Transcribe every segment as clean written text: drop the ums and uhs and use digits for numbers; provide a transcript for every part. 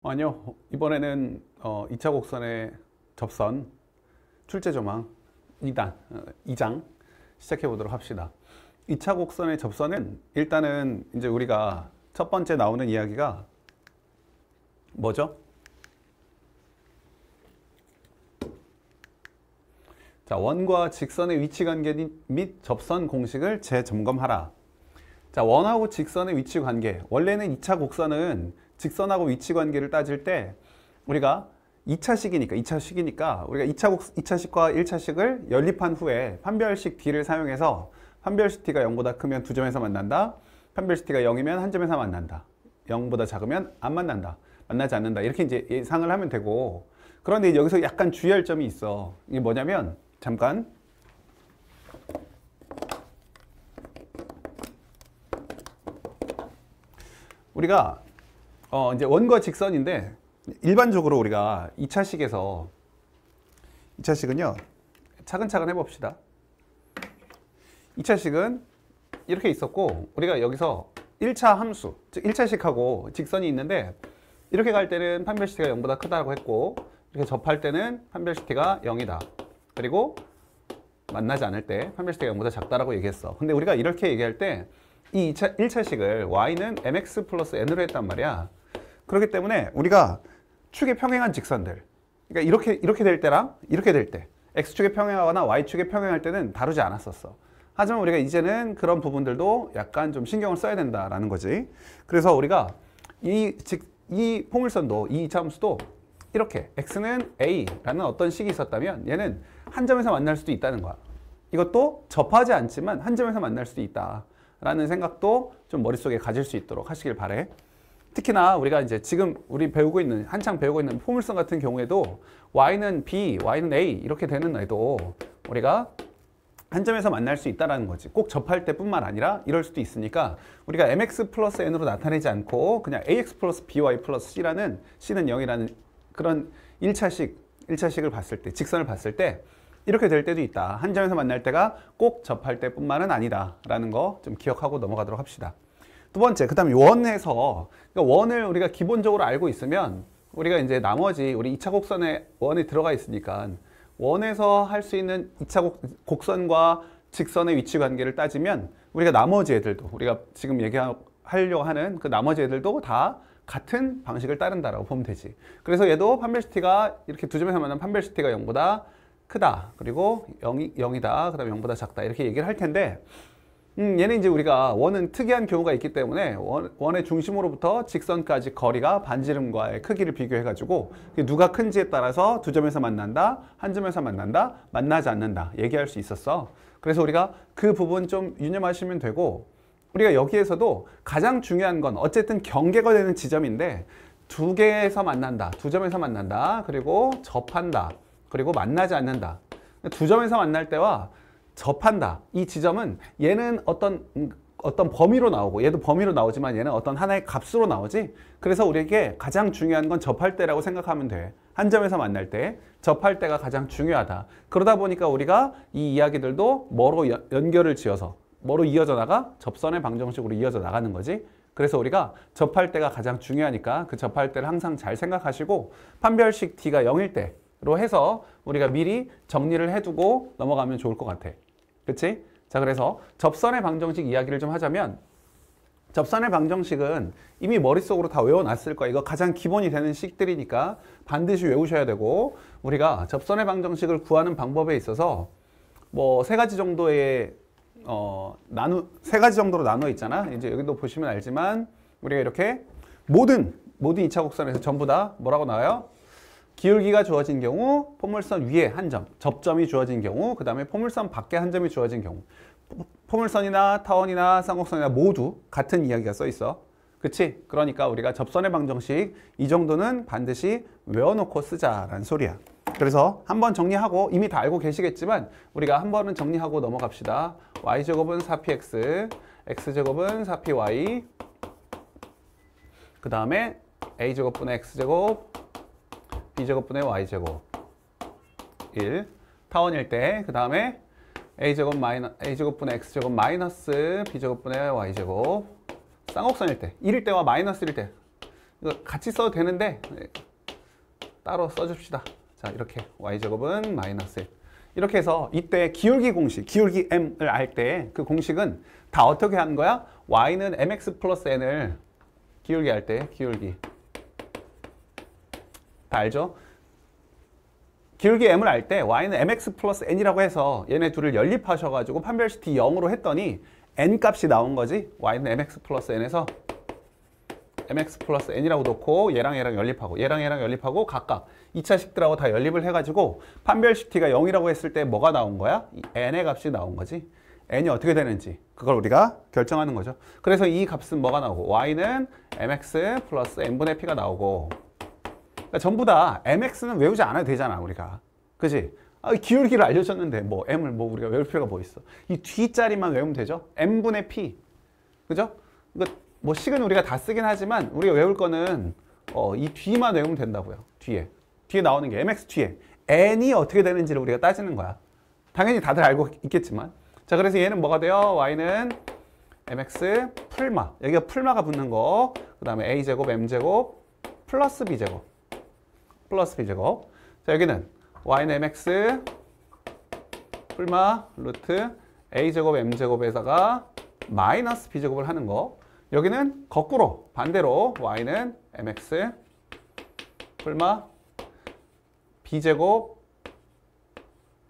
아니요. 이번에는 2차 곡선의 접선 출제 조망 2장 시작해 보도록 합시다. 2차 곡선의 접선은 일단은 이제 우리가 첫 번째 나오는 이야기가 뭐죠? 자, 원과 직선의 위치 관계 및 접선 공식을 재점검하라. 자, 원하고 직선의 위치 관계. 원래는 2차 곡선은 직선하고 위치 관계를 따질 때 우리가 2차식이니까 우리가 2차식과 1차식을 연립한 후에 판별식 D를 사용해서 판별식 D가 0보다 크면 두 점에서 만난다. 판별식 D가 0이면 한 점에서 만난다. 0보다 작으면 안 만난다. 만나지 않는다. 이렇게 이제 예상을 하면 되고, 그런데 여기서 약간 주의할 점이 있어. 이게 뭐냐면 잠깐 우리가 이제 원과 직선인데 일반적으로 우리가 2차식은요 차근차근 해봅시다. 2차식은 이렇게 있었고, 우리가 여기서 1차 함수, 즉 1차식하고 직선이 있는데 이렇게 갈 때는 판별식 T가 0보다 크다고 했고, 이렇게 접할 때는 판별식 T가 0이다. 그리고 만나지 않을 때 판별식 T가 0보다 작다라고 얘기했어. 근데 우리가 이렇게 얘기할 때 이 1차식을 y는 mx 플러스 n으로 했단 말이야. 그렇기 때문에 우리가 축에 평행한 직선들, 그러니까 이렇게 될 때랑 이렇게 될 때, x축에 평행하거나 y축에 평행할 때는 다루지 않았었어. 하지만 우리가 이제는 그런 부분들도 약간 좀 신경을 써야 된다라는 거지. 그래서 우리가 이 포물선도, 이 2차 함수도 이렇게 x는 a라는 어떤 식이 있었다면 얘는 한 점에서 만날 수도 있다는 거야. 이것도 접하지 않지만 한 점에서 만날 수도 있다라는 생각도 좀 머릿속에 가질 수 있도록 하시길 바래. 특히나 우리가 이제 지금 한창 배우고 있는 포물선 같은 경우에도 y는 b, y는 a 이렇게 되는 애도 우리가 한 점에서 만날 수 있다는 거지. 꼭 접할 때뿐만 아니라 이럴 수도 있으니까 우리가 mx 플러스 n으로 나타내지 않고 그냥 ax 플러스 by 플러스 c는 0이라는 그런 1차식을 봤을 때, 직선을 봤을 때 이렇게 될 때도 있다. 한 점에서 만날 때가 꼭 접할 때뿐만은 아니다라는 거 좀 기억하고 넘어가도록 합시다. 두 번째, 그 다음에 원에서, 그러니까 원을 우리가 기본적으로 알고 있으면 우리가 이제 나머지 우리 2차 곡선에 원이 들어가 있으니까 원에서 할 수 있는 2차 곡선과 직선의 위치 관계를 따지면 우리가 나머지 애들도, 우리가 지금 얘기하려고 하는 그 나머지 애들도 다 같은 방식을 따른다라고 보면 되지. 그래서 얘도 판별식 T가 이렇게 두 점에서 만나면 판별식 T가 0보다 크다. 그리고 0이다. 그 다음에 0보다 작다. 이렇게 얘기를 할 텐데, 얘는 이제 우리가 원은 특이한 경우가 있기 때문에 원의 중심으로부터 직선까지 거리가 반지름과의 크기를 비교해가지고 누가 큰지에 따라서 두 점에서 만난다, 한 점에서 만난다, 만나지 않는다 얘기할 수 있었어. 그래서 우리가 그 부분 좀 유념하시면 되고, 우리가 여기에서도 가장 중요한 건 어쨌든 경계가 되는 지점인데 두 개에서 만난다, 두 점에서 만난다, 그리고 접한다, 그리고 만나지 않는다. 두 점에서 만날 때와 접한다. 이 지점은 얘는 어떤 범위로 나오고 얘도 범위로 나오지만 얘는 어떤 하나의 값으로 나오지. 그래서 우리에게 가장 중요한 건 접할 때라고 생각하면 돼. 한 점에서 만날 때 접할 때가 가장 중요하다. 그러다 보니까 우리가 이 이야기들도 뭐로 연결을 지어서 뭐로 이어져 나가? 접선의 방정식으로 이어져 나가는 거지. 그래서 우리가 접할 때가 가장 중요하니까 그 접할 때를 항상 잘 생각하시고, 판별식 D가 0일 때로 해서 우리가 미리 정리를 해두고 넘어가면 좋을 것 같아. 그치? 자, 그래서 접선의 방정식 이야기를 좀 하자면, 접선의 방정식은 이미 머릿속으로 다 외워놨을 거야. 이거 가장 기본이 되는 식들이니까 반드시 외우셔야 되고, 우리가 접선의 방정식을 구하는 방법에 있어서 뭐 세 가지 정도의 세 가지 정도로 나눠 있잖아. 이제 여기도 보시면 알지만 우리가 이렇게 모든 2차 곡선에서 전부 다 뭐라고 나와요? 기울기가 주어진 경우, 포물선 위에 한 점, 접점이 주어진 경우, 그 다음에 포물선 밖에 한 점이 주어진 경우, 포물선이나 타원이나 쌍곡선이나 모두 같은 이야기가 써 있어. 그치? 그러니까 우리가 접선의 방정식 이 정도는 반드시 외워놓고 쓰자라는 소리야. 그래서 한번 정리하고, 이미 다 알고 계시겠지만 우리가 한 번은 정리하고 넘어갑시다. y제곱은 4px, x제곱은 4py, 그 다음에 a제곱분의 x제곱, b제곱분의 y제곱 1, 타원일 때, 그 다음에 a제곱분의 x제곱 마이너스 b제곱분의 y제곱, 쌍곡선일 때, 1일 때와 마이너스일 때 같이 써도 되는데 따로 써줍시다. 자, 이렇게 y제곱은 마이너스 1. 이렇게 해서 이때 기울기 공식, 기울기 m을 알 때 그 공식은 다 어떻게 하는 거야? y는 mx 플러스 n을 기울기 할 때 기울기 다 알죠? 기울기 m을 알 때 y는 mx 플러스 n이라고 해서 얘네 둘을 연립하셔가지고 판별식 t0으로 했더니 n 값이 나온 거지. y는 mx 플러스 n에서 mx 플러스 n이라고 놓고 얘랑 연립하고 얘랑 연립하고 각각 2차 식들하고 다 연립을 해가지고 판별식 t가 0이라고 했을 때 뭐가 나온 거야? 이 n의 값이 나온 거지. n이 어떻게 되는지 그걸 우리가 결정하는 거죠. 그래서 이 값은 뭐가 나오고 y는 mx 플러스 n분의 p가 나오고, 그러니까 전부 다 mx는 외우지 않아도 되잖아 우리가. 그지? 기울기를 알려줬는데 뭐 m을 뭐 우리가 외울 필요가 뭐 있어. 이 뒷자리만 외우면 되죠. n분의 p. 그죠? 이거 뭐 식은 우리가 다 쓰긴 하지만 우리가 외울 거는 이 뒤만 외우면 된다고요. 뒤에 나오는 게 mx 뒤에 n이 어떻게 되는지를 우리가 따지는 거야. 당연히 다들 알고 있겠지만. 자, 그래서 얘는 뭐가 돼요? y는 mx 풀마, 여기가 풀마가 붙는 거, 그 다음에 a제곱 m제곱 플러스 b제곱. 자, 여기는 y는 mx 풀마 루트 a제곱 m제곱에다가 마이너스 b제곱을 하는 거. 여기는 거꾸로 반대로 y는 mx 풀마 b제곱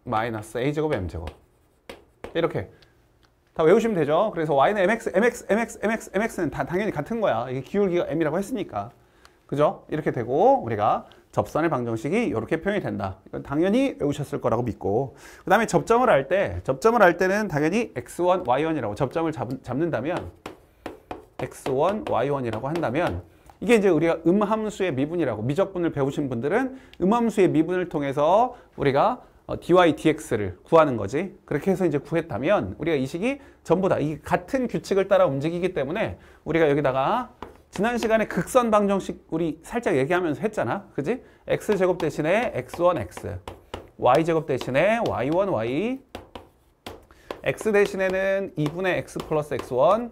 마이너스 a제곱 m제곱. 이렇게 다 외우시면 되죠. 그래서 y는 mx는 다 당연히 같은 거야. 이게 기울기가 m이라고 했으니까. 그죠? 이렇게 되고 우리가 접선의 방정식이 이렇게 표현이 된다. 이건 당연히 외우셨을 거라고 믿고, 그 다음에 접점을 할 때는 당연히 x1, y1이라고 접점을 잡는다면 x1, y1이라고 한다면 이게 이제 우리가 음함수의 미분이라고, 미적분을 배우신 분들은 음함수의 미분을 통해서 우리가 dy, dx를 구하는 거지. 그렇게 해서 이제 구했다면 우리가 이 식이 전부 다 이 같은 규칙을 따라 움직이기 때문에 우리가 여기다가 지난 시간에 극선 방정식 우리 살짝 얘기하면서 했잖아. 그지? x제곱 대신에 x1x, y제곱 대신에 y1y, x 대신에는 2분의 x 플러스 x1,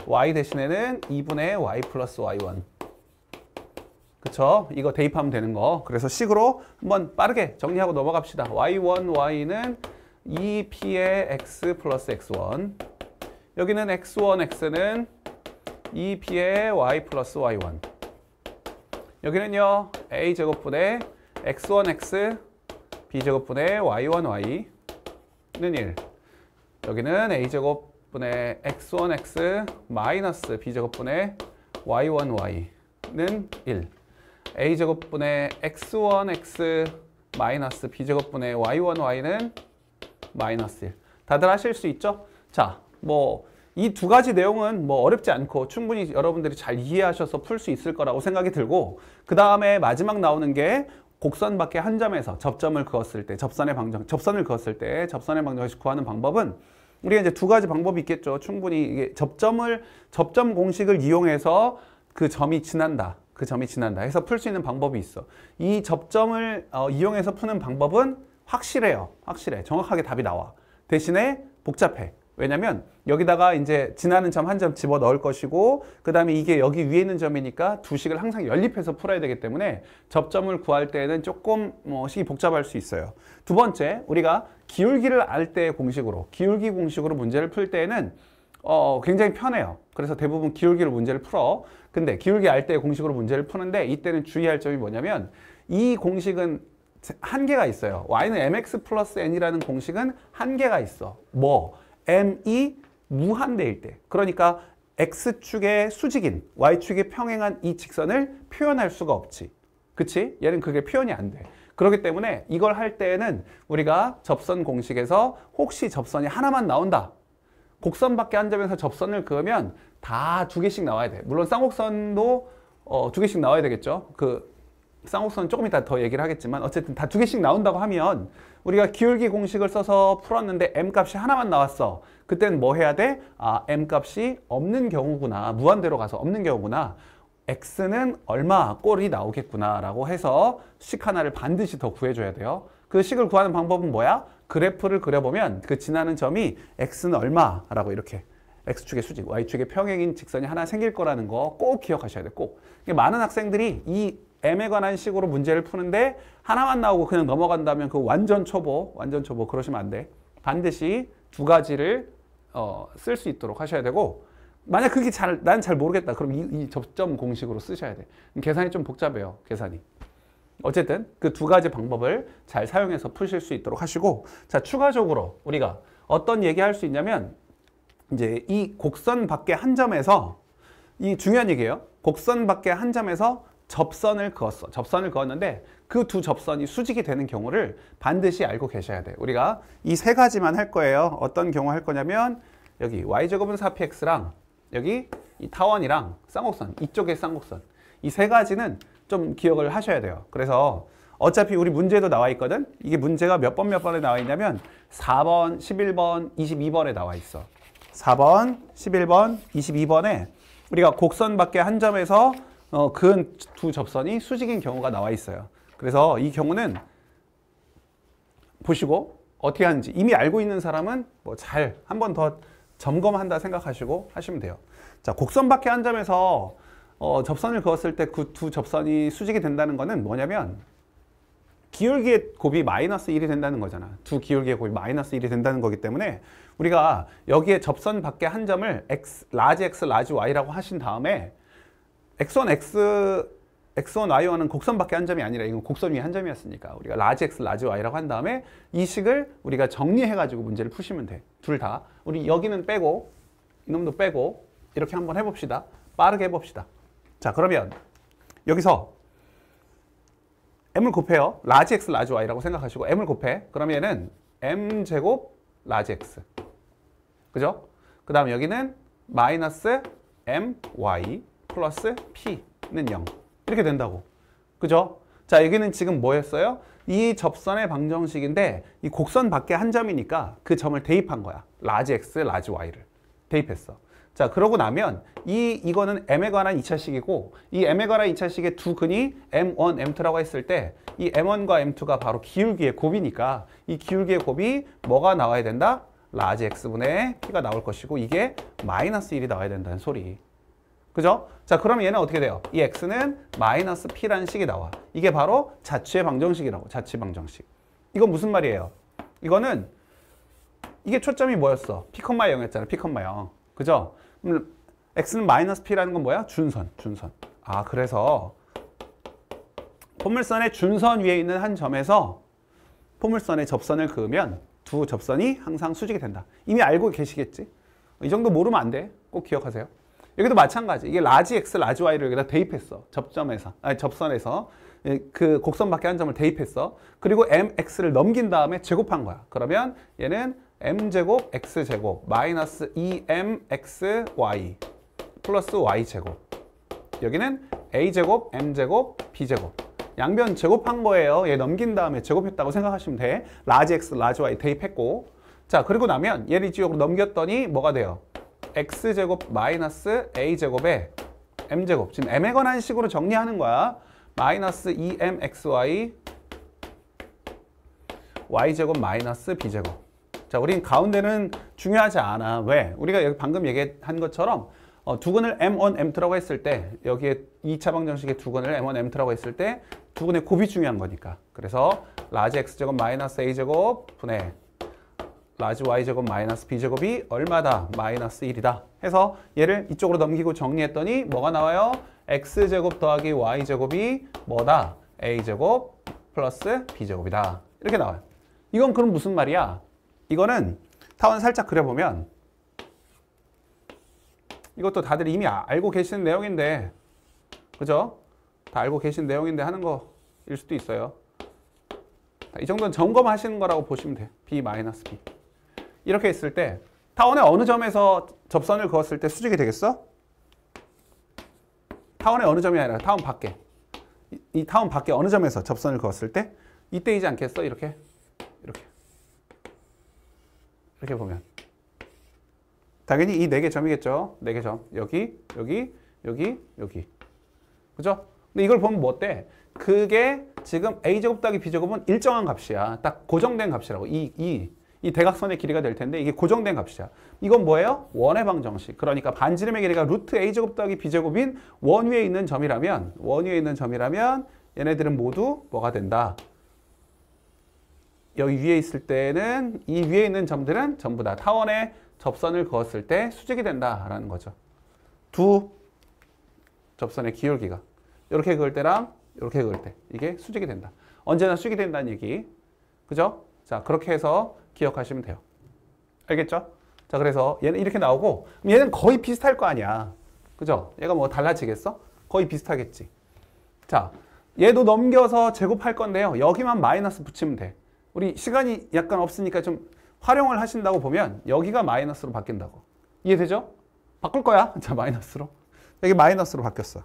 y 대신에는 2분의 y 플러스 y1. 그쵸? 이거 대입하면 되는 거. 그래서 식으로 한번 빠르게 정리하고 넘어갑시다. y1, y는 2p의 x 플러스 x1. 여기는 x1, x는 2p의 y 플러스 y1. 여기는요, a제곱분의 x1, x, b제곱분의 y1, y는 1. 여기는 a제곱분의 x1, x 마이너스 b제곱분의 y1, y는 1. a제곱분의 x1, x 마이너스 b제곱분의 y1, y는 마이너스 1. 다들 하실 수 있죠? 자, 뭐 이 두 가지 내용은 뭐 어렵지 않고 충분히 여러분들이 잘 이해하셔서 풀 수 있을 거라고 생각이 들고, 그 다음에 마지막 나오는 게 곡선 밖에 한 점에서 접점을 그었을 때, 접선을 그었을 때 접선의 방정식 구하는 방법은 우리가 이제 두 가지 방법이 있겠죠. 충분히 이게 접점 공식을 이용해서 그 점이 지난다 해서 풀 수 있는 방법이 있어. 이 접점을 이용해서 푸는 방법은 확실해. 정확하게 답이 나와. 대신에 복잡해. 왜냐면 여기다가 이제 지나는 점 한 점 집어 넣을 것이고, 그 다음에 이게 여기 위에 있는 점이니까 두 식을 항상 연립해서 풀어야 되기 때문에 접점을 구할 때는 조금 식이 복잡할 수 있어요. 두 번째, 우리가 기울기를 알 때의 공식으로, 기울기 공식으로 문제를 풀 때는 굉장히 편해요. 그래서 대부분 기울기로 문제를 풀어. 근데 기울기 알 때의 공식으로 문제를 푸는데 이때는 주의할 점이 뭐냐면 이 공식은 한계가 있어요. y는 mx 플러스 n이라는 공식은 한계가 있어. 뭐? m이 무한대일 때. 그러니까 x축의 수직인 y축이 평행한 이 직선을 표현할 수가 없지. 그치? 얘는 그게 표현이 안 돼. 그렇기 때문에 이걸 할 때에는 우리가 접선 공식에서 혹시 접선이 하나만 나온다. 곡선 밖에 한 점에서 접선을 그으면 다 두 개씩 나와야 돼. 물론 쌍곡선도 두 개씩 나와야 되겠죠. 그 쌍곡선 조금 이따 더 얘기를 하겠지만 어쨌든 다 두 개씩 나온다고 하면 우리가 기울기 공식을 써서 풀었는데 m 값이 하나만 나왔어. 그때는 뭐 해야 돼? 아, m 값이 없는 경우구나. 무한대로 가서 없는 경우구나. x는 얼마 꼴이 나오겠구나 라고 해서 식 하나를 반드시 더 구해줘야 돼요. 그 식을 구하는 방법은 뭐야? 그래프를 그려보면 그 지나는 점이 x는 얼마라고 이렇게 x축의 수직, y축의 평행인 직선이 하나 생길 거라는 거 꼭 기억하셔야 돼요. 꼭. 많은 학생들이 이 m에 관한 식으로 문제를 푸는데 하나만 나오고 그냥 넘어간다면 그 완전 초보 그러시면 안 돼. 반드시 두 가지를 쓸 수 있도록 하셔야 되고, 만약 그게 난 잘 모르겠다. 그럼 이 접점 공식으로 쓰셔야 돼. 계산이 좀 복잡해요. 계산이. 어쨌든 그 두 가지 방법을 잘 사용해서 푸실 수 있도록 하시고, 자, 추가적으로 우리가 어떤 얘기할 수 있냐면, 이제 이 곡선 밖에 한 점에서, 이 중요한 얘기예요. 곡선 밖에 한 점에서 접선을 그었어. 접선을 그었는데 그 두 접선이 수직이 되는 경우를 반드시 알고 계셔야 돼요. 우리가 이 세 가지만 할 거예요. 어떤 경우 할 거냐면, 여기 y제곱은 4px랑 여기 이 타원이랑 쌍곡선, 이쪽의 쌍곡선, 이 세 가지는 좀 기억을 하셔야 돼요. 그래서 어차피 우리 문제도 나와 있거든. 이게 문제가 몇 번에 나와 있냐면 4번, 11번, 22번에 나와 있어. 4번, 11번, 22번에 우리가 곡선 밖에 한 점에서 그은 두 접선이 수직인 경우가 나와 있어요. 그래서 이 경우는 보시고 어떻게 하는지 이미 알고 있는 사람은 뭐 잘 한 번 더 점검한다 생각하시고 하시면 돼요. 자, 곡선 밖에 한 점에서 접선을 그었을 때 그 두 접선이 수직이 된다는 거는 뭐냐면, 기울기의 곱이 마이너스 1이 된다는 거잖아. 두 기울기의 곱이 마이너스 1이 된다는 거기 때문에 우리가 여기에 접선 밖에 한 점을 라지 x, 라지 y라고 하신 다음에 x1, y1은 곡선 밖에 한 점이 아니라 이건 곡선 위에 한 점이었으니까 우리가 라지 x, 라지 y라고 한 다음에 이 식을 우리가 정리해가지고 문제를 푸시면 돼. 둘 다. 우리 여기는 빼고 이놈도 빼고 이렇게 한번 해봅시다. 빠르게 해봅시다. 자, 그러면 여기서 m을 곱해요. 라지 x, 라지 y라고 생각하시고 m을 곱해. 그러면 얘는 m제곱 라지 x. 그죠? 그 다음 여기는 마이너스 my 플러스 p는 0. 이렇게 된다고. 그죠? 자, 여기는 지금 뭐였어요? 이 접선의 방정식인데 이 곡선 밖에 한 점이니까 그 점을 대입한 거야. 라지 x, 라지 y를 대입했어. 자, 그러고 나면 이거는 m에 관한 2차식이고 이 m에 관한 2차식의 두 근이 m1, m2라고 했을 때 이 m1과 m2가 바로 기울기의 곱이니까 이 기울기의 곱이 뭐가 나와야 된다? 라지 x분의 p가 나올 것이고 이게 마이너스 1이 나와야 된다는 소리. 그죠? 자, 그러면 얘는 어떻게 돼요? 이 x는 마이너스 p라는 식이 나와. 이게 바로 자취의 방정식이라고. 자취 방정식. 이건 무슨 말이에요? 이거는 이게 초점이 뭐였어? p, 0였잖아. p, 0. 그죠? x는 마이너스 p라는 건 뭐야? 준선. 아, 그래서 포물선의 준선 위에 있는 한 점에서 포물선의 접선을 그으면 두 접선이 항상 수직이 된다. 이미 알고 계시겠지? 이 정도 모르면 안 돼. 꼭 기억하세요. 여기도 마찬가지. 이게 라지 x, 라지 y를 여기다 대입했어. 접선에서 그 곡선 밖에 한 점을 대입했어. 그리고 mx를 넘긴 다음에 제곱한 거야. 그러면 얘는 m제곱 x제곱 마이너스 2mxy 플러스 y제곱. 여기는 a제곱 m제곱 b제곱. 양변 제곱한 거예요. 얘 넘긴 다음에 제곱했다고 생각하시면 돼. 라지 x, 라지 y 대입했고. 자, 그리고 나면 얘를 이쪽으로 넘겼더니 뭐가 돼요? x제곱 마이너스 a제곱에 m제곱. 지금 m에 관한 식으로 정리하는 거야. 마이너스 2mxy y제곱 마이너스 b제곱. 자, 우린 가운데는 중요하지 않아. 왜? 우리가 여기 방금 얘기한 것처럼 두 근을 m1, m2라고 했을 때 여기에 2차 방정식의 두 근을 m1, m2라고 했을 때 두 근의 곱이 중요한 거니까. 그래서 라지 x제곱 마이너스 a제곱 분의 라지 y제곱 마이너스 b제곱이 얼마다? 마이너스 1이다. 해서 얘를 이쪽으로 넘기고 정리했더니 뭐가 나와요? x제곱 더하기 y제곱이 뭐다? a제곱 플러스 b제곱이다. 이렇게 나와요. 이건 그럼 무슨 말이야? 이거는 타원 살짝 그려보면 이것도 다들 이미 알고 계시는 내용인데, 그죠? 다 알고 계신 내용인데 하는 거일 수도 있어요. 이 정도는 점검하시는 거라고 보시면 돼요. b-b. 이렇게 했을 때 타원의 어느 점에서 접선을 그었을 때 수직이 되겠어? 타원의 어느 점이 아니라 타원 밖에. 이 타원 밖에 어느 점에서 접선을 그었을 때 이때이지 않겠어? 이렇게 보면 당연히 이 4개 점이겠죠. 4개 점. 여기. 그죠? 근데 이걸 보면 뭐 어때? 그게 지금 a제곱 더하기 b제곱은 일정한 값이야. 딱 고정된 값이라고. 이 이 대각선의 길이가 될 텐데 이게 고정된 값이야. 이건 뭐예요? 원의 방정식. 그러니까 반지름의 길이가 루트 a제곱 더하기 b제곱인 원 위에 있는 점이라면 얘네들은 모두 뭐가 된다? 여기 위에 있을 때는 이 위에 있는 점들은 전부 다 타원에 접선을 그었을 때 수직이 된다라는 거죠. 두 접선의 기울기가 이렇게 그을 때랑 이렇게 그을 때 이게 수직이 된다. 언제나 수직이 된다는 얘기. 그죠? 자, 그렇게 해서 기억하시면 돼요. 알겠죠? 자, 그래서 얘는 이렇게 나오고 얘는 거의 비슷할 거 아니야. 그죠? 얘가 뭐 달라지겠어? 거의 비슷하겠지. 자, 얘도 넘겨서 제곱할 건데요. 여기만 마이너스 붙이면 돼. 우리 시간이 약간 없으니까 좀 활용을 하신다고 보면 여기가 마이너스로 바뀐다고. 이해되죠? 바꿀 거야. 자, 마이너스로. 여기 마이너스로 바뀌었어.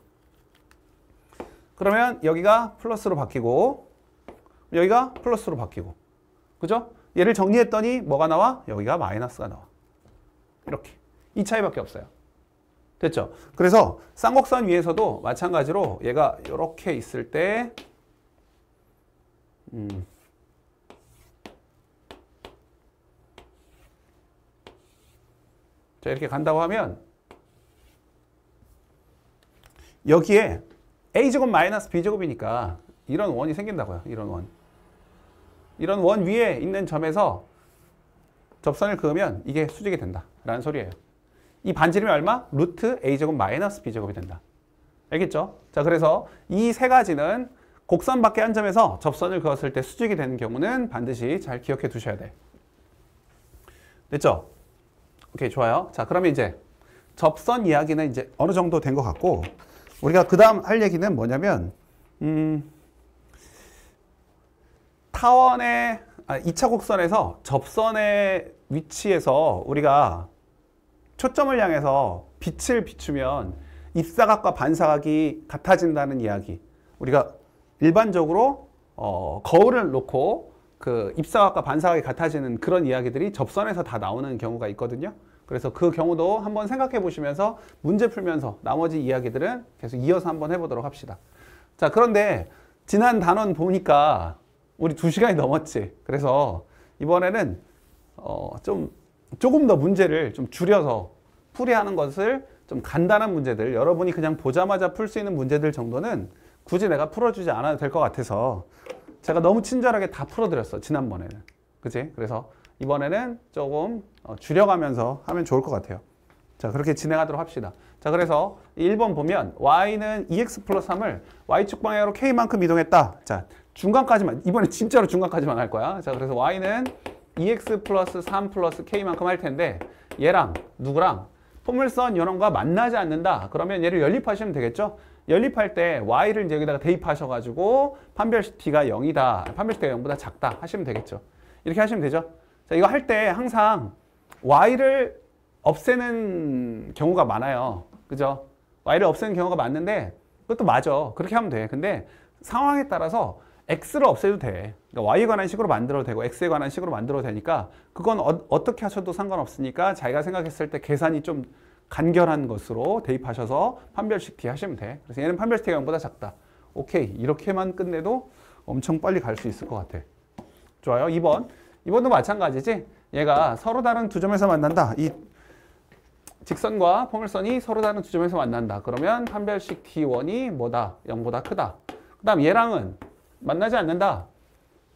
그러면 여기가 플러스로 바뀌고 여기가 플러스로 바뀌고. 그죠? 얘를 정리했더니 뭐가 나와? 여기가 마이너스가 나와. 이렇게. 이 차이밖에 없어요. 됐죠? 그래서 쌍곡선 위에서도 마찬가지로 얘가 이렇게 있을 때 자, 이렇게 간다고 하면 여기에 a제곱 마이너스 b제곱이니까 이런 원이 생긴다고요. 이런 원. 이런 원 위에 있는 점에서 접선을 그으면 이게 수직이 된다라는 소리예요. 이 반지름이 얼마? 루트 a제곱 마이너스 b제곱이 된다. 알겠죠? 자, 그래서 이 세 가지는 곡선 밖에 한 점에서 접선을 그었을 때 수직이 되는 경우는 반드시 잘 기억해 두셔야 돼. 됐죠? 오케이, 좋아요. 자, 그러면 이제 접선 이야기는 이제 어느 정도 된 것 같고 우리가 그 다음 할 얘기는 뭐냐면 타원의 2차 곡선에서 접선의 위치에서 우리가 초점을 향해서 빛을 비추면 입사각과 반사각이 같아진다는 이야기. 우리가 일반적으로 거울을 놓고 그 입사각과 반사각이 같아지는 그런 이야기들이 접선에서 다 나오는 경우가 있거든요. 그래서 그 경우도 한번 생각해 보시면서 문제 풀면서 나머지 이야기들은 계속 이어서 한번 해보도록 합시다. 자, 그런데 지난 단원 보니까 우리 2시간이 넘었지. 그래서 이번에는 조금 더 문제를 좀 줄여서 풀이하는 것을 좀 간단한 문제들, 여러분이 그냥 보자마자 풀 수 있는 문제들 정도는 굳이 내가 풀어주지 않아도 될 것 같아서 제가 너무 친절하게 다 풀어드렸어, 지난번에는. 그치? 그래서 이번에는 조금 줄여가면서 하면 좋을 것 같아요. 자, 그렇게 진행하도록 합시다. 자, 그래서 1번 보면 y는 2x 플러스 3을 y축 방향으로 k만큼 이동했다. 자, 중간까지만, 이번에 진짜로 중간까지만 할 거야. 자, 그래서 y는 2x 플러스 3 플러스 k만큼 할 텐데 얘랑 누구랑 포물선 요놈과 만나지 않는다. 그러면 얘를 연립하시면 되겠죠? 연립할 때 y를 이제 여기다가 대입하셔가지고 판별식 t가 0이다. 판별식 t가 0보다 작다 하시면 되겠죠. 이렇게 하시면 되죠. 자, 이거 할 때 항상 y를 없애는 경우가 많아요. 그죠? y를 없애는 경우가 많은데 그것도 맞아. 그렇게 하면 돼. 근데 상황에 따라서 x를 없애도 돼. 그러니까 y에 관한 식으로 만들어도 되고 x에 관한 식으로 만들어도 되니까 그건 어떻게 하셔도 상관없으니까 자기가 생각했을 때 계산이 좀 간결한 것으로 대입하셔서 판별식 t 하시면 돼. 그래서 얘는 판별식 t가 0보다 작다. 오케이. 이렇게만 끝내도 엄청 빨리 갈 수 있을 것 같아. 좋아요. 2번. 2번도 마찬가지지. 얘가 서로 다른 두 점에서 만난다. 이 직선과 포물선이 서로 다른 두 점에서 만난다. 그러면 판별식 t1이 뭐다? 0보다 크다. 그 다음 얘랑은 만나지 않는다.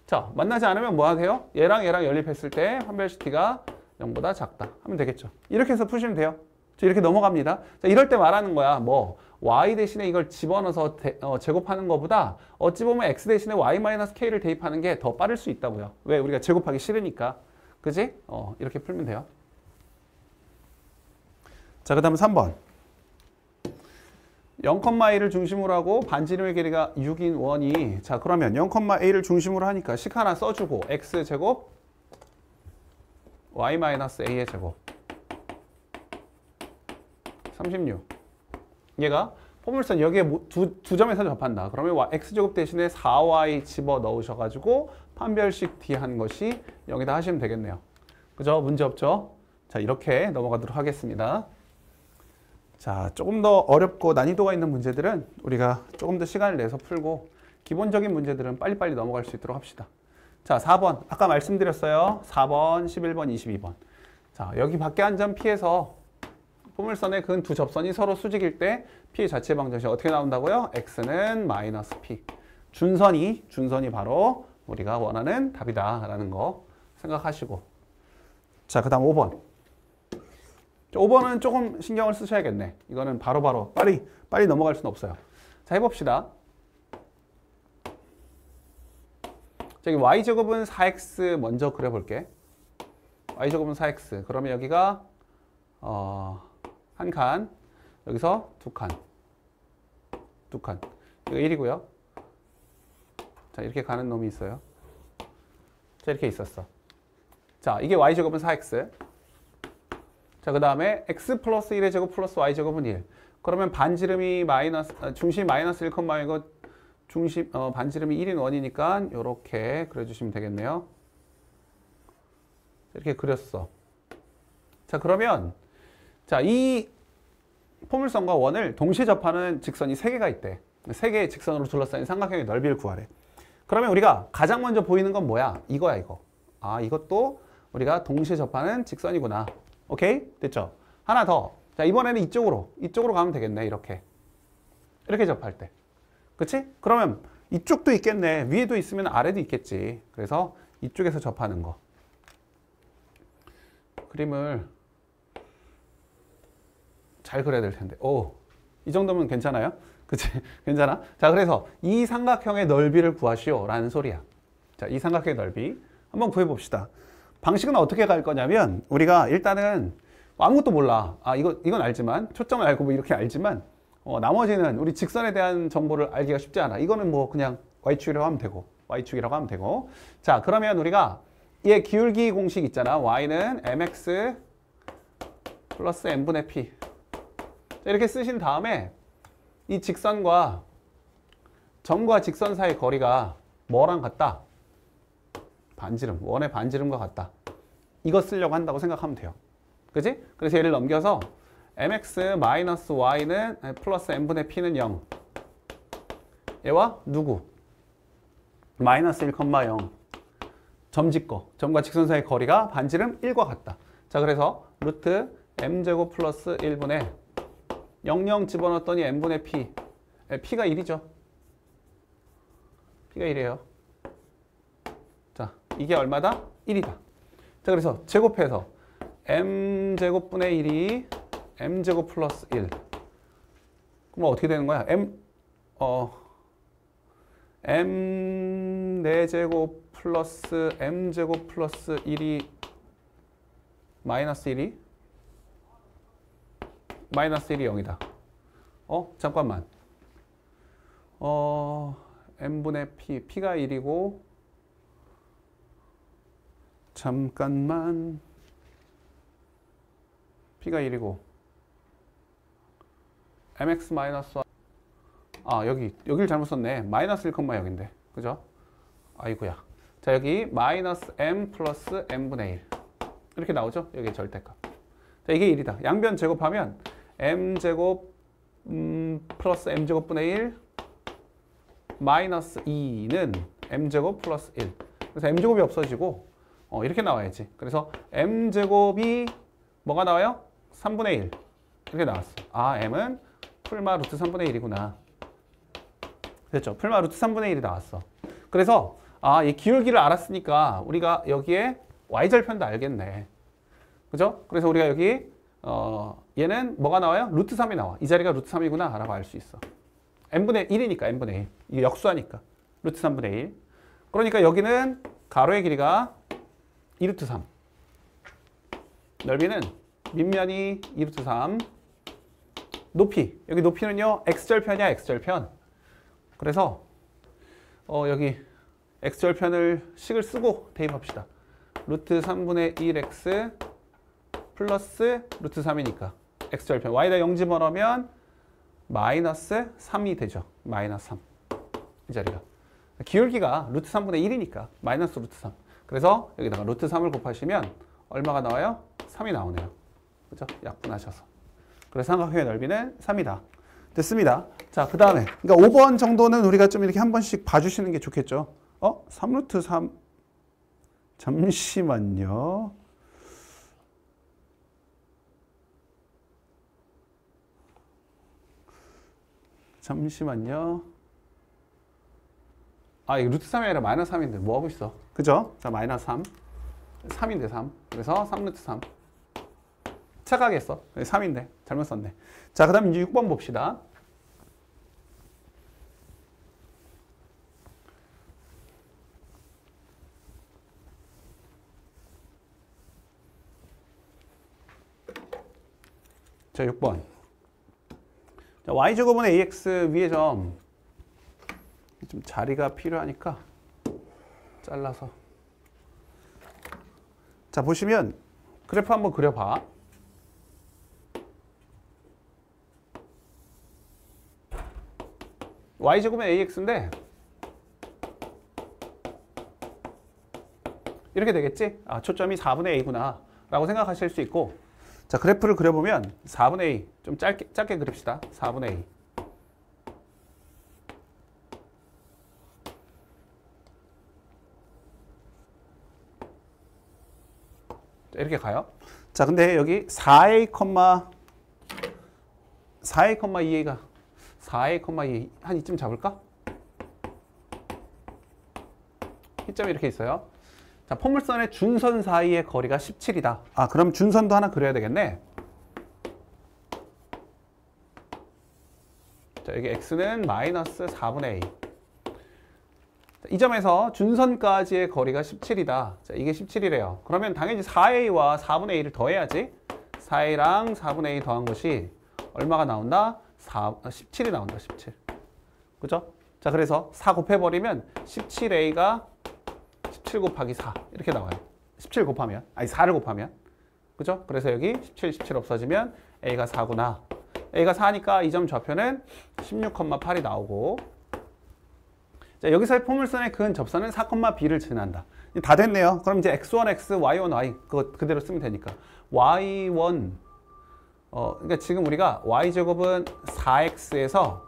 자, 만나지 않으면 뭐 하세요? 얘랑 연립했을 때 판별식 t가 0보다 작다 하면 되겠죠. 이렇게 해서 푸시면 돼요. 자, 이렇게 넘어갑니다. 자, 이럴 때 말하는 거야. 뭐 y 대신에 이걸 집어넣어서 제곱하는 것보다 어찌 보면 x 대신에 y-k를 대입하는 게 더 빠를 수 있다고요. 왜? 우리가 제곱하기 싫으니까. 그지? 이렇게 풀면 돼요. 자, 그 다음 3번. 0,a를 중심으로 하고 반지름의 길이가 6인 원이, 자, 그러면 0,a를 중심으로 하니까 식 하나 써주고 x제곱 y-a의 제곱 36. 얘가 포물선 여기에 두 점에서 접한다. 그러면 x제곱 대신에 4y 집어 넣으셔가지고 판별식 t 한 것이 여기다 하시면 되겠네요. 그죠? 문제 없죠? 자, 이렇게 넘어가도록 하겠습니다. 자, 조금 더 어렵고 난이도가 있는 문제들은 우리가 조금 더 시간을 내서 풀고 기본적인 문제들은 빨리빨리 넘어갈 수 있도록 합시다. 자, 4번. 아까 말씀드렸어요. 4번, 11번, 22번. 자, 여기 밖에 한 점 P에서 포물선의 근 두 접선이 서로 수직일 때 P 자체 방정식 어떻게 나온다고요? X는 마이너스 P. 준선이 바로 우리가 원하는 답이다라는 거 생각하시고. 자, 그 다음 5번. 5번은 조금 신경을 쓰셔야겠네. 이거는 바로바로 빨리 넘어갈 수는 없어요. 자, 해봅시다. 저기 y제곱은 4x 먼저 그려볼게. y제곱은 4x. 그러면 여기가 한 칸, 여기서 두 칸. 이거 1이고요. 자, 이렇게 가는 놈이 있어요. 자, 이렇게 있었어. 자, 이게 y제곱은 4x. 자, 그 다음에 x 플러스 1의 제곱 플러스 y제곱은 1. 그러면 반지름이 중심 마이너스 1,0이고 반지름이 1인 원이니까 이렇게 그려주시면 되겠네요. 이렇게 그렸어. 자, 그러면 이 포물선과 원을 동시에 접하는 직선이 3개가 있대. 3개의 직선으로 둘러싸인 삼각형의 넓이를 구하래. 그러면 우리가 가장 먼저 보이는 건 뭐야? 이거야, 이거. 아, 이것도 우리가 동시에 접하는 직선이구나. 오케이? 됐죠? 하나 더. 자, 이번에는 이쪽으로 가면 되겠네. 이렇게 접할 때. 그치? 그러면 이쪽도 있겠네. 위에도 있으면 아래도 있겠지. 그래서 이쪽에서 접하는 거. 그림을 잘 그려야 될 텐데. 오, 이 정도면 괜찮아요? 그치? 괜찮아? 자, 그래서 이 삼각형의 넓이를 구하시오 라는 소리야. 자, 이 삼각형의 넓이 한번 구해봅시다. 방식은 어떻게 갈 거냐면 우리가 일단은 아무것도 몰라. 아, 이건 알지만 초점을 알고 뭐 이렇게 알지만 나머지는 우리 직선에 대한 정보를 알기가 쉽지 않아. 이거는 뭐 그냥 y축이라고 하면 되고 자, 그러면 우리가 얘 기울기 공식 있잖아. y는 mx 플러스 n분의 p. 자, 이렇게 쓰신 다음에 이 직선과 점과 직선 사이 거리가 뭐랑 같다? 원의 반지름과 같다. 이거 쓰려고 한다고 생각하면 돼요. 그지? 그래서 얘를 넘겨서 mx 마이너스 y는 플러스 n분의 p는 0. 얘와 누구? 마이너스 1,0. 점과 직선 사이 거리가 반지름 1과 같다. 자, 그래서 루트 m제곱 플러스 1분의 00 집어넣었더니 n분의 p. p가 1이죠. p가 1이에요. 자, 이게 얼마다? 1이다. 자, 그래서 제곱해서 m제곱분의 1이 m제곱 플러스 1. 그럼 어떻게 되는 거야? m 4제곱 플러스 m제곱 플러스 1이 마이너스 1이? 마이너스 1이 0이다. 잠깐만. m분의 p가 1이고 잠깐만. p가 1이고 mx 마이너스 여기를 잘못 썼네. 마이너스 1,0인데 그죠? 아이고야. 자, 여기 마이너스 m 플러스 m분의 1 이렇게 나오죠? 여기 절대값. 자, 이게 1이다. 양변 제곱하면 m제곱 플러스 m제곱분의 1 마이너스 2는 m제곱 플러스 1. 그래서 m제곱이 없어지고 이렇게 나와야지. 그래서 m제곱이 뭐가 나와요? 3분의 1 이렇게 나왔어. 아, m은 풀마 루트 3분의 1이구나. 됐죠? 풀마 루트 3분의 1이 나왔어. 그래서 이 기울기를 알았으니까 우리가 여기에 y절편도 알겠네. 그죠? 그래서 우리가 여기 얘는 뭐가 나와요? 루트 3이 나와. 이 자리가 루트 3이구나 라고 알 수 있어. n분의 1이니까 n분의 1. 이게 역수하니까 루트 3분의 1. 그러니까 여기는 가로의 길이가 2루트 3. 넓이는 밑면이 2루트 3. 높이. 여기 높이는요. x절편이야, x절편. 그래서 여기 x절편을 식을 쓰고 대입합시다. 루트 3분의 1x 플러스 루트 3이니까 x절편 y에다 0 집어넣으면 마이너스 3이 되죠. 마이너스 3. 이 자리가. 기울기가 루트 3분의 1이니까 마이너스 루트 3. 그래서 여기다가 루트 3을 곱하시면 얼마가 나와요? 3이 나오네요. 그죠? 약분하셔서. 그래서 삼각형의 넓이는 3이다. 됐습니다. 자, 그 다음에 그러니까 5번 정도는 우리가 좀 이렇게 한 번씩 봐주시는 게 좋겠죠. 3루트 3 잠시만요. 잠시만요. 아, 이거 루트 3이 아니라 마이너스 3인데 뭐 하고 있어? 그죠? 자, 마이너스 3. 3인데 3. 그래서 3루트 3. 착각하게 했어. 3인데 잘못 썼네. 자, 그 다음 이제 6번 봅시다. 자, 6번. 자, y제곱은 ax 위의 점. 좀 자리가 필요하니까 잘라서. 자, 보시면 그래프 한번 그려봐. y제곱은 ax인데 이렇게 되겠지? 아, 초점이 4분의 a구나 라고 생각하실 수 있고, 자, 그래프를 그려보면 4분의 a, 좀 짧게 그립시다. 4분의 a. 자, 이렇게 가요. 자, 근데 여기 4a, 2a가 4a, 2a 한 이쯤 잡을까? 이점이 이렇게 있어요. 자, 포물선의 준선 사이의 거리가 17이다. 아, 그럼 준선도 하나 그려야 되겠네. 자, 여기 x는 마이너스 4분의 a. 자, 이 점에서 준선까지의 거리가 17이다. 자, 이게 17이래요. 그러면 당연히 4a와 4분의 a를 더해야지. 4a랑 4분의 a 더한 것이 얼마가 나온다? 17이 나온다. 17. 그죠? 자, 그래서 4 곱해버리면 17a가 17 곱하기 4 이렇게 나와요. 17 곱하면, 아니 4를 곱하면. 그죠? 그래서 여기 17 없어지면 a가 4구나. a가 4니까 이 점 좌표는 16,8이 나오고, 자, 여기서의 포물선의 근 접선은 4,b를 지난다. 다 됐네요. 그럼 이제 x1, x, y1, y 그거 그대로 쓰면 되니까 y1 그러니까 지금 우리가 y제곱은 4x에서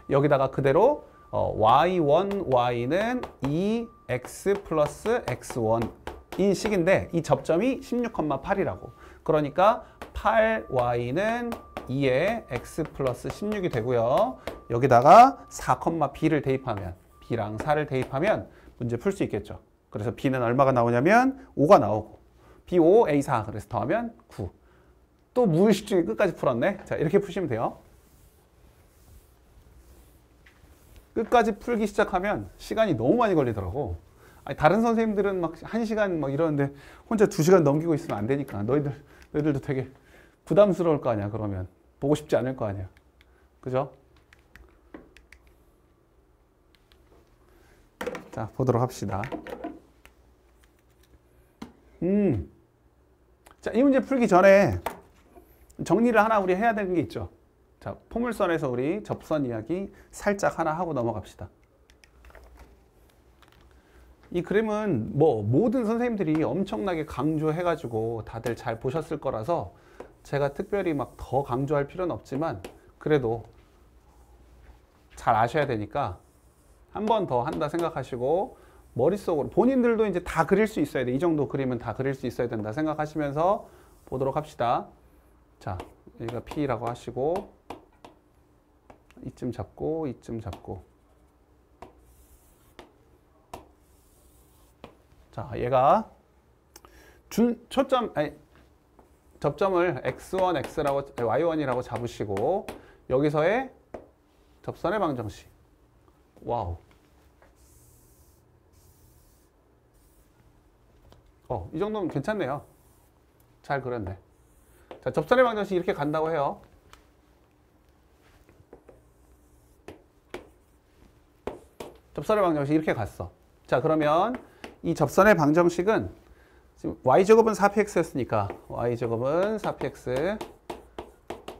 여기다가 그대로 y1, y는 2x 플러스 x1인 식인데 이 접점이 16,8이라고. 그러니까 8y는 2에 x 플러스 16이 되고요. 여기다가 4,b를 대입하면, b랑 4를 대입하면 문제 풀 수 있겠죠. 그래서 b는 얼마가 나오냐면 5가 나오고, b5, a4 그래서 더하면 9. 또 무의식 중에 끝까지 풀었네. 자, 이렇게 푸시면 돼요. 끝까지 풀기 시작하면 시간이 너무 많이 걸리더라고. 아니, 다른 선생님들은 막 1시간 막 이러는데 혼자 2시간 넘기고 있으면 안 되니까. 너희들도 되게 부담스러울 거 아니야. 그러면 보고 싶지 않을 거 아니야. 그죠? 자, 보도록 합시다. 자, 이 문제 풀기 전에 정리를 하나 우리 해야 되는 게 있죠. 자, 포물선에서 우리 접선 이야기 살짝 하나 하고 넘어갑시다. 이 그림은 뭐 모든 선생님들이 엄청나게 강조해가지고 다들 잘 보셨을 거라서 제가 특별히 막 더 강조할 필요는 없지만 그래도 잘 아셔야 되니까 한 번 더 한다 생각하시고 머릿속으로 본인들도 이제 다 그릴 수 있어야 돼. 이 정도 그림은 다 그릴 수 있어야 된다 생각하시면서 보도록 합시다. 자, 여기가 P라고 하시고 이쯤 잡고 이쯤 잡고, 자, 얘가 접점을 x1, x라고 y1이라고 잡으시고 여기서의 접선의 방정식. 와우. 이 정도면 괜찮네요. 잘 그렸네. 자, 접선의 방정식 이렇게 간다고 해요. 접선의 방정식 이렇게 갔어. 자, 그러면 이 접선의 방정식은 지금 y제곱은 4px였으니까 y제곱은 4px.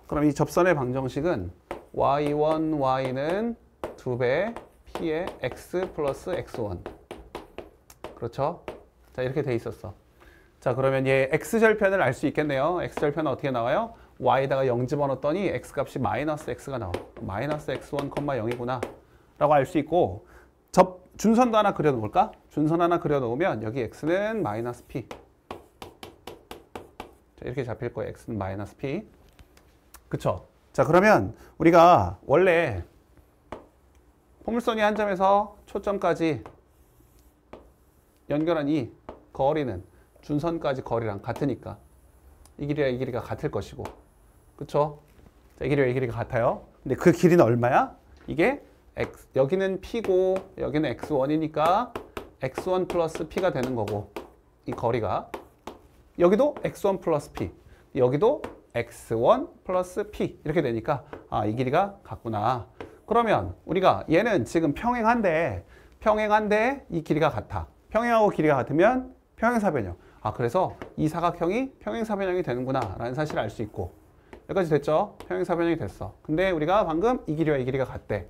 그럼 이 접선의 방정식은 y1, y는 2배 p의 x 플러스 x1. 그렇죠? 자, 이렇게 돼 있었어. 자, 그러면 얘 x절편을 알 수 있겠네요. x절편은 어떻게 나와요? y에다가 0 집어넣었더니 x값이 마이너스 x가 나와. 마이너스 x1, 0이구나 라고 알 수 있고, 준선도 하나 그려놓을까? 준선 하나 그려놓으면 여기 x는 마이너스 p. 자, 이렇게 잡힐 거예요. x는 마이너스 p. 그쵸? 자, 그러면 우리가 원래 포물선이 한 점에서 초점까지 연결한 이 거리는 준선까지 거리랑 같으니까 이 길이와 이 길이가 같을 것이고, 그쵸? 자, 이 길이와 이 길이가 같아요. 근데 그 길이는 얼마야? 이게 여기는 p고 여기는 x1이니까 x1 플러스 p가 되는 거고, 이 거리가 여기도 x1 플러스 p, 여기도 x1 플러스 p 이렇게 되니까 아, 이 길이가 같구나. 그러면 우리가 얘는 지금 평행한데 이 길이가 같아. 평행하고 길이가 같으면 평행사변형. 아, 그래서 이 사각형이 평행사변형이 되는구나 라는 사실을 알 수 있고, 여기까지 됐죠? 평행사변형이 됐어. 근데 우리가 방금 이 길이와 이 길이가 같대.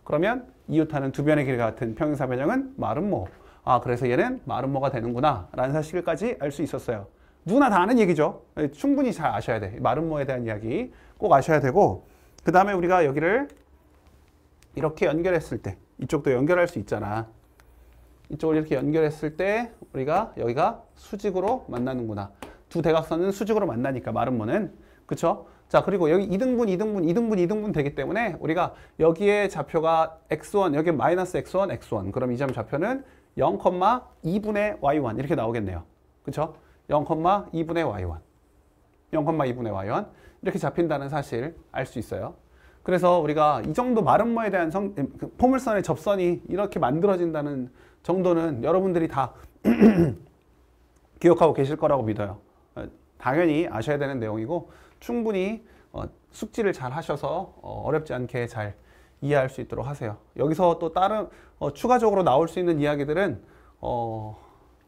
그러면 이웃하는 두 변의 길이가 같은 평행사변형은 마름모. 아, 그래서 얘는 마름모가 되는구나 라는 사실까지 알 수 있었어요. 누구나 다 아는 얘기죠. 충분히 잘 아셔야 돼. 마름모에 대한 이야기 꼭 아셔야 되고, 그 다음에 우리가 여기를 이렇게 연결했을 때 이쪽도 연결할 수 있잖아. 이쪽을 이렇게 연결했을 때 우리가 여기가 수직으로 만나는구나. 두 대각선은 수직으로 만나니까 마름모는. 그쵸? 자, 그리고 여기 2등분 되기 때문에 우리가 여기에 좌표가 x1, 여기 마이너스 x1, x1. 그럼 이 점 좌표는 0,2분의 y1 이렇게 나오겠네요. 그쵸? 0,2분의 y1. 0,2분의 y1 이렇게 잡힌다는 사실 알 수 있어요. 그래서 우리가 이 정도 마름모에 대한 포물선의 접선이 이렇게 만들어진다는 정도는 여러분들이 다 기억하고 계실 거라고 믿어요. 당연히 아셔야 되는 내용이고 충분히 숙지를 잘 하셔서 어렵지 않게 잘 이해할 수 있도록 하세요. 여기서 또 다른 추가적으로 나올 수 있는 이야기들은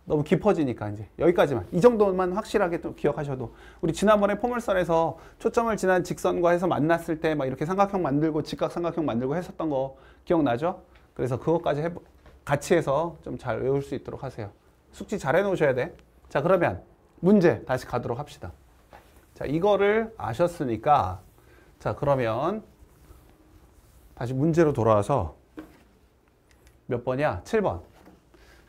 너무 깊어지니까 이제 여기까지만, 이 정도만 확실하게 또 기억하셔도, 우리 지난번에 포물선에서 초점을 지난 직선과 해서 만났을 때 막 이렇게 삼각형 만들고 직각삼각형 만들고 했었던 거 기억나죠? 그래서 그것까지 같이 해서 좀 잘 외울 수 있도록 하세요. 숙지 잘 해놓으셔야 돼. 자, 그러면 문제 다시 가도록 합시다. 자, 이거를 아셨으니까, 자, 그러면 다시 문제로 돌아와서 몇 번이야? 7번.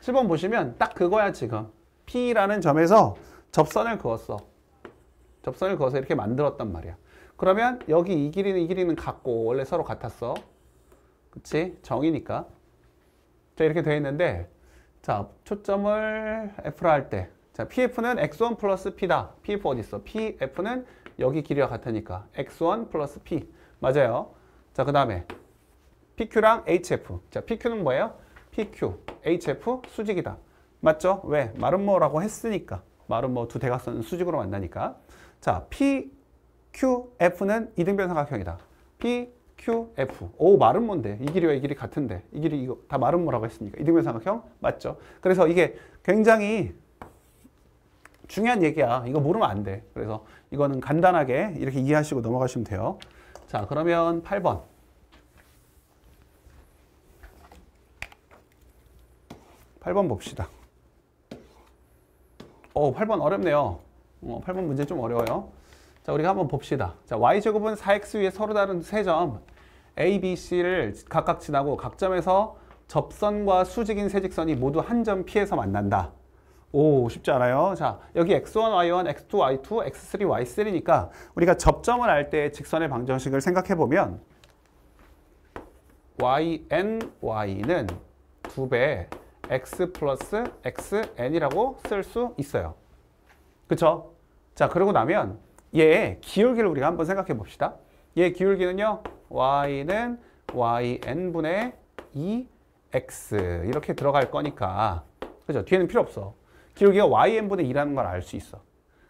7번 보시면 딱 그거야. 지금 P라는 점에서 접선을 그었어. 접선을 그어서 이렇게 만들었단 말이야. 그러면 여기 이 길이는 같고 원래 서로 같았어. 그치? 정이니까. 자, 이렇게 되어 있는데, 자, 초점을 F로 할 때, 자, PF는 X1 플러스 P다. PF 어디 있어? PF는 여기 길이와 같으니까 X1 플러스 P. 맞아요. 자, 그 다음에 PQ랑 HF. 자, PQ는 뭐예요? PQ, HF 수직이다. 맞죠? 왜? 마름모라고 했으니까. 마름모 두 대각선은 수직으로 만나니까. 자, PQF는 이등변 삼각형이다. PQF. 오, 마름모인데. 이 길이와 이 길이 같은데. 이 길이 이거 다 마름모라고 했으니까. 이등변 삼각형 맞죠? 그래서 이게 굉장히 중요한 얘기야. 이거 모르면 안 돼. 그래서 이거는 간단하게 이렇게 이해하시고 넘어가시면 돼요. 자, 그러면 8번. 8번 봅시다. 8번 어렵네요. 8번 문제 좀 어려워요. 자, 우리가 한번 봅시다. 자, y제곱은 4x 위에 서로 다른 세 점 A, B, C를 각각 지나고 각 점에서 접선과 수직인 세 직선이 모두 한 점 P에서 만난다. 오, 쉽지 않아요. 자, 여기 x1, y1, x2, y2, x3, y3니까 우리가 접점을 할 때 직선의 방정식을 생각해 보면 yn, y는 2배 x 플러스 xn이라고 쓸 수 있어요. 그쵸? 자, 그러고 나면 얘의 기울기를 우리가 한번 생각해 봅시다. 얘의 기울기는요, y는 yn분의 2x 이렇게 들어갈 거니까, 그죠? 뒤에는 필요 없어. 기울기가 yn분의 2라는 걸 알 수 있어.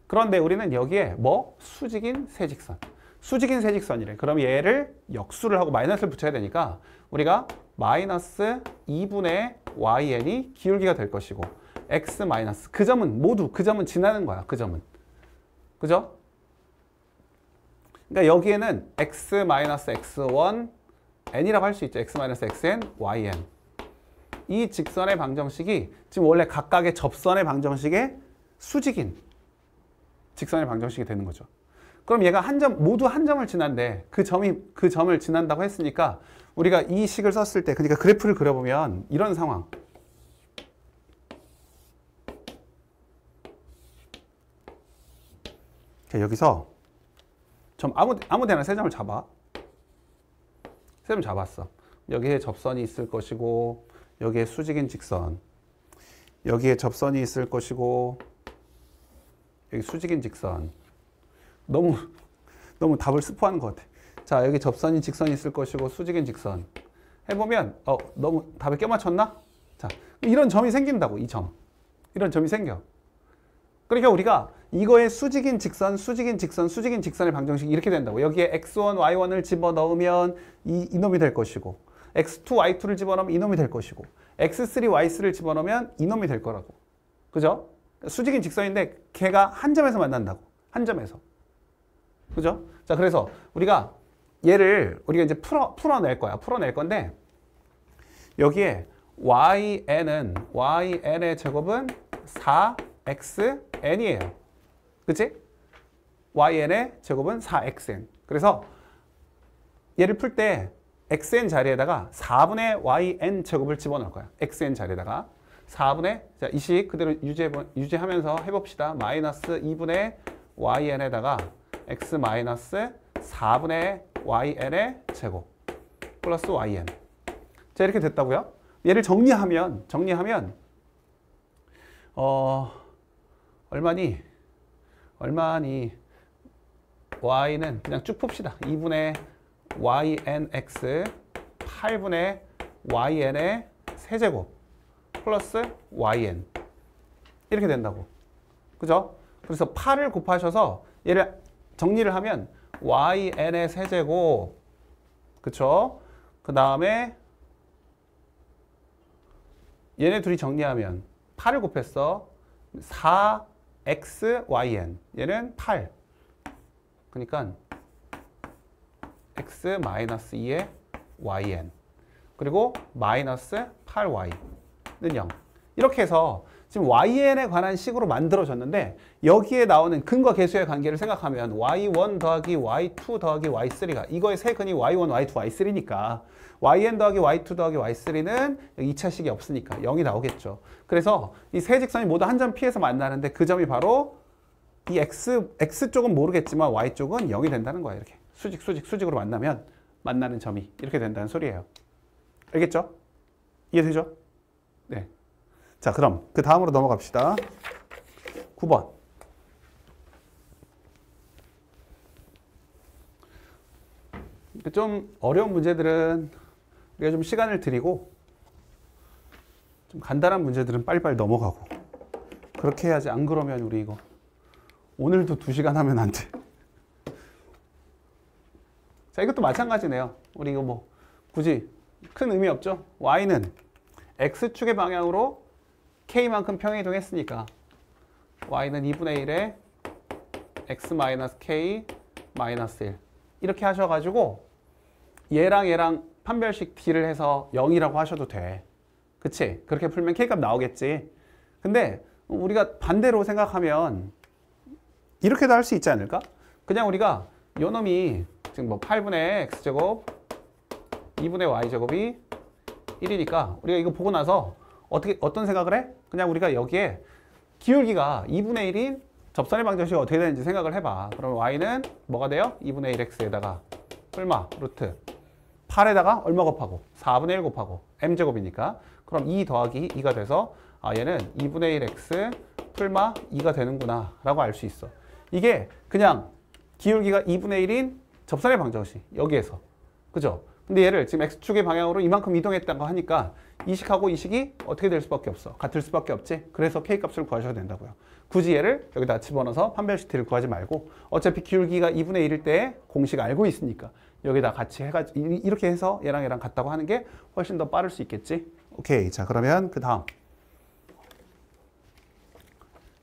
그런데 우리는 여기에 뭐? 수직인 세직선. 수직인 세직선이래. 그럼 얘를 역수를 하고 마이너스를 붙여야 되니까 우리가 마이너스 2분의 yn이 기울기가 될 것이고 x 마이너스 그 점은 모두 그 점은 지나는 거야. 그 점은. 그죠? 그러니까 여기에는 x 마이너스 x1 n이라고 할 수 있죠. x 마이너스 xn, yn. 이 직선의 방정식이 지금 원래 각각의 접선의 방정식의 수직인 직선의 방정식이 되는 거죠. 그럼 얘가 모두 한 점을 지난대. 그 점을 지난다고 했으니까 우리가 이 식을 썼을 때, 그러니까 그래프를 그려보면 이런 상황. 여기서 점 아무 데나 세 점을 잡아. 세 점 잡았어. 여기에 접선이 있을 것이고, 여기에 수직인 직선, 여기에 접선이 있을 것이고, 여기 수직인 직선. 너무 답을 스포하는 것 같아. 자, 여기 접선인 직선이 있을 것이고, 수직인 직선. 해보면 너무 답에 껴맞췄나? 자, 이런 점이 생긴다고. 이 점. 이런 점이 생겨. 그러니까 우리가 이거의 수직인 직선, 수직인 직선, 수직인 직선의 방정식이 이렇게 된다고. 여기에 x1, y1을 집어넣으면 이놈이 될 것이고, x2, y2를 집어넣으면 이놈이 될 것이고, x3, y3를 집어넣으면 이놈이 될 거라고. 그죠? 수직인 직선인데 걔가 한 점에서 만난다고. 한 점에서. 그죠? 자, 그래서 우리가 이제 풀어낼 거야. 풀어낼 건데, 여기에yn의 제곱은 4xn이에요. 그치? yn의 제곱은 4xn. 그래서 얘를 풀 때 xn 자리에다가 4분의 yn 제곱을 집어넣을 거야. xn 자리에다가 4분의, 자, 이 식 그대로 유지하면서 해봅시다. 마이너스 2분의 yn에다가 x 마이너스 4분의 yn의 제곱 플러스 yn. 자, 이렇게 됐다고요? 얘를 정리하면 얼마니 y는 그냥 쭉 풉시다. 2분의 ynx 8분의 yn의 세제곱 플러스 yn 이렇게 된다고. 그죠? 그래서 8을 곱하셔서 얘를 정리를 하면 yn의 세제곱, 그쵸? 그 다음에 얘네 둘이 정리하면 8을 곱했어. 4xyn. 얘는 8. 그러니까 x 마이너스 2의 yn. 그리고 마이너스 8y는 0. 이렇게 해서 지금yn에 관한 식으로 만들어졌는데, 여기에 나오는 근과 계수의 관계를 생각하면 y1 더하기 y2 더하기 y3가 이거의 세 근이 y1, y2, y3니까 yn 더하기 y2 더하기 y3는 2차식이 없으니까 0이 나오겠죠. 그래서 이 세 직선이 모두 한 점 피해서 만나는데 그 점이 바로 이 x쪽은 모르겠지만 y쪽은 0이 된다는 거예요. 이렇게 수직으로 만나는 점이 이렇게 된다는 소리예요. 알겠죠? 이해되죠? 네. 자, 그럼 그 다음으로 넘어갑시다. 9번. 좀 어려운 문제들은 우리가 좀 시간을 드리고, 좀 간단한 문제들은 빨리빨리 넘어가고, 그렇게 해야지. 안 그러면 우리 이거 오늘도 2시간 하면 안 돼. 자, 이것도 마찬가지네요. 우리 이거 뭐 굳이 큰 의미 없죠? y는 x축의 방향으로 k만큼 평행이동했으니까 y는 2분의 1에 x-k-1 이렇게 하셔가지고 얘랑 판별식 d를 해서 0이라고 하셔도 돼. 그치? 그렇게 풀면 k값 나오겠지. 근데 우리가 반대로 생각하면 이렇게도 할 수 있지 않을까? 그냥 우리가 요 놈이 지금 뭐 8분의 x제곱 2분의 y제곱이 1이니까 우리가 이거 보고 나서 어떤 생각을 해? 그냥 우리가 여기에 기울기가 2분의 1인 접선의 방정식이 어떻게 되는지 생각을 해봐. 그럼 y는 뭐가 돼요? 2분의 1x에다가 얼마? 루트 8에다가 얼마 곱하고? 4분의 1 곱하고 m제곱이니까 그럼 2 더하기 2가 돼서 얘는 2분의 1x 풀마 2가 되는구나 라고 알 수 있어. 이게 그냥 기울기가 2분의 1인 접선의 방정식 여기에서. 그죠? 근데 얘를 지금 x축의 방향으로 이만큼 이동했다고 하니까 이 식하고 이 식이 어떻게 될 수밖에 없어. 같을 수밖에 없지. 그래서 k값을 구하셔도 된다고요. 굳이 얘를 여기다 집어넣어서 판별식 d를 구하지 말고 어차피 기울기가 2분의 1일 때 공식 알고 있으니까 여기다 같이 해가지고 이렇게 해서 얘랑 같다고 하는 게 훨씬 더 빠를 수 있겠지. 오케이. 자, 그러면 그 다음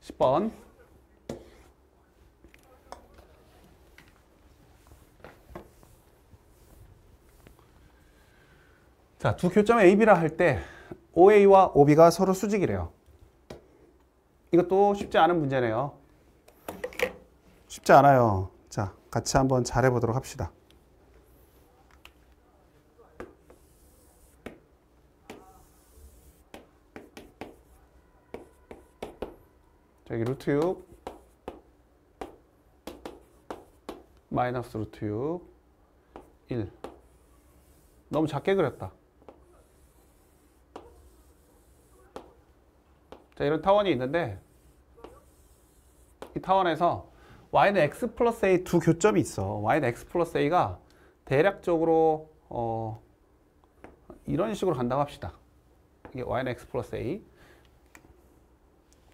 10번. 자, 두 교점의 AB라 할 때 OA와 OB가 서로 수직이래요. 이것도 쉽지 않은 문제네요. 쉽지 않아요. 자, 같이 한번 잘해보도록 합시다. 자, 여기 루트 6 마이너스 루트 6 1. 너무 작게 그렸다. 자, 이런 타원이 있는데 이 타원에서 y는 x 플러스 a 두 교점이 있어. y는 x 플러스 a가 대략적으로 이런 식으로 간다고 합시다. 이게 y는 x 플러스 a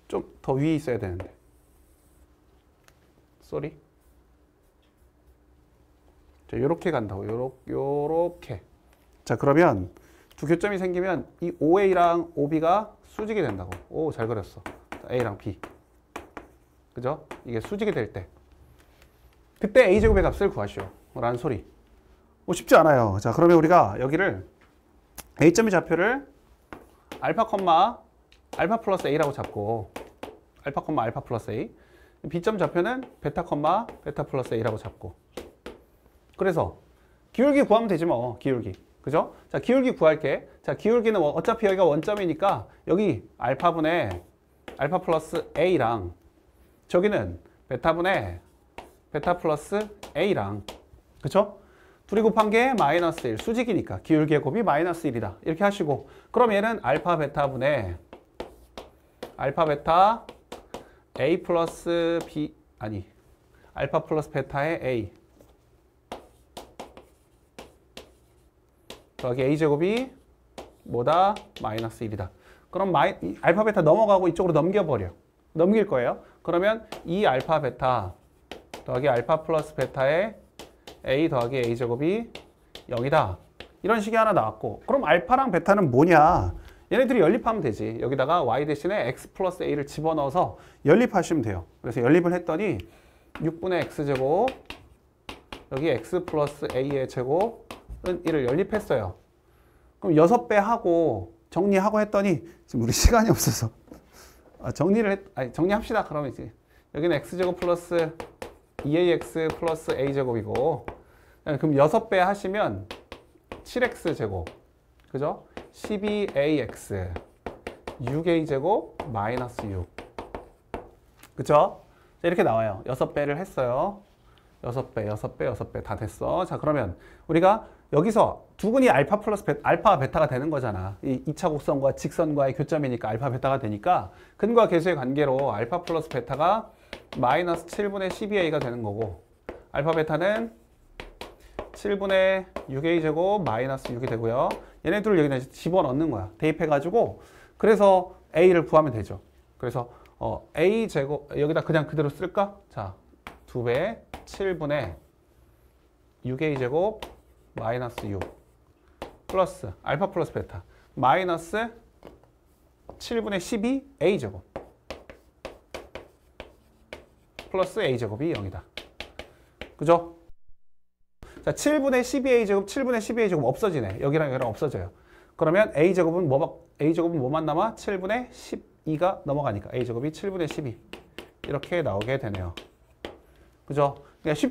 좀 더 위에 있어야 되는데 쏘리. 자, 요렇게 간다고. 요렇게. 자, 그러면 두 교점이 생기면 이 OA랑 OB가 수직이 된다고. 오, 잘 그렸어. A랑 B. 그죠? 이게 수직이 될 때. 그때 A제곱의 값을 구하시오. 라는 소리. 쉽지 않아요. 자, 그러면 우리가 여기를 A점의 좌표를 알파 플러스 A라고 잡고 알파 플러스 A. B점 좌표는 베타 플러스 A라고 잡고. 그래서 기울기 구하면 되지 뭐. 기울기. 그죠? 자, 기울기 구할게. 자, 기울기는 어차피 여기가 원점이니까 여기 알파분의 알파 플러스 A랑 저기는 베타분의 베타 플러스 A랑 그쵸? 둘이 곱한 게 마이너스 1 수직이니까 기울기의 곱이 마이너스 1이다. 이렇게 하시고 그럼 얘는 알파 베타분의 알파 베타 A 플러스 B 아니 알파 플러스 베타의 A 더하기 A제곱이 뭐다? 마이너스 1이다. 그럼 알파 베타 넘어가고 이쪽으로 넘겨버려. 넘길 거예요. 그러면 이 알파 베타 더하기 알파 플러스 베타의 A 더하기 A제곱이 0이다. 이런 식이 하나 나왔고 그럼 알파랑 베타는 뭐냐? 얘네들이 연립하면 되지. 여기다가 Y 대신에 X 플러스 A를 집어넣어서 연립하시면 돼요. 그래서 연립을 했더니 6분의 X제곱 여기 X 플러스 A의 제곱 이를 연립했어요. 그럼 6배 하고 정리하고 했더니 지금 우리 시간이 없어서 정리합시다. 그러면 이제 여기는 x제곱 플러스 2ax 플러스 a제곱이고 그럼 6배 하시면 7x제곱 그죠? 12ax 6a제곱 마이너스 6 그죠? 자, 이렇게 나와요. 6배를 했어요. 6배 다 됐어. 자, 그러면 우리가 여기서 두근이 알파 플러스 알파 베타가 되는 거잖아. 이 2차 곡선과 직선과의 교점이니까 알파 베타가 되니까 근과 계수의 관계로 알파 플러스 베타가 마이너스 7분의 12a가 되는 거고 알파 베타는 7분의 6a 제곱 마이너스 6이 되고요. 얘네들을 여기다 집어넣는 거야. 대입해가지고 그래서 a를 구하면 되죠. 그래서 a 제곱 여기다 그냥 그대로 쓸까? 자, 2배 7분의 6a 제곱 마이너스 6 플러스 알파 플러스 베타 마이너스 7분의 12 a제곱 플러스 a제곱이 0이다. 그죠? 자, 7분의 12a제곱 7분의 12a제곱 없어지네. 여기랑 여기랑 없어져요. 그러면 a제곱은 뭐만 남아? 7분의 12가 넘어가니까 a제곱이 7분의 12 이렇게 나오게 되네요. 그죠? 그러니까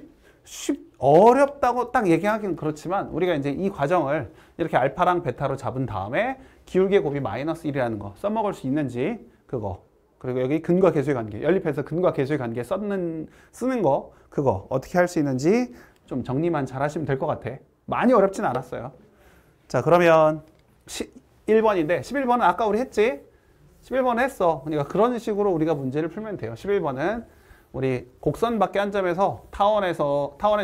어렵다고 딱 얘기하기는 그렇지만 우리가 이제 이 과정을 이렇게 알파랑 베타로 잡은 다음에 기울기의 곱이 마이너스 1이라는 거 써먹을 수 있는지 그거 그리고 여기 근과 계수의 관계 연립해서 근과 계수의 관계 쓰는 거 그거 어떻게 할 수 있는지 좀 정리만 잘 하시면 될 것 같아. 많이 어렵진 않았어요. 자, 그러면 1번인데 11번은 아까 우리 했지? 11번은 했어. 그러니까 그런 식으로 우리가 문제를 풀면 돼요. 11번은 우리 곡선 밖에 한 점에서 타원의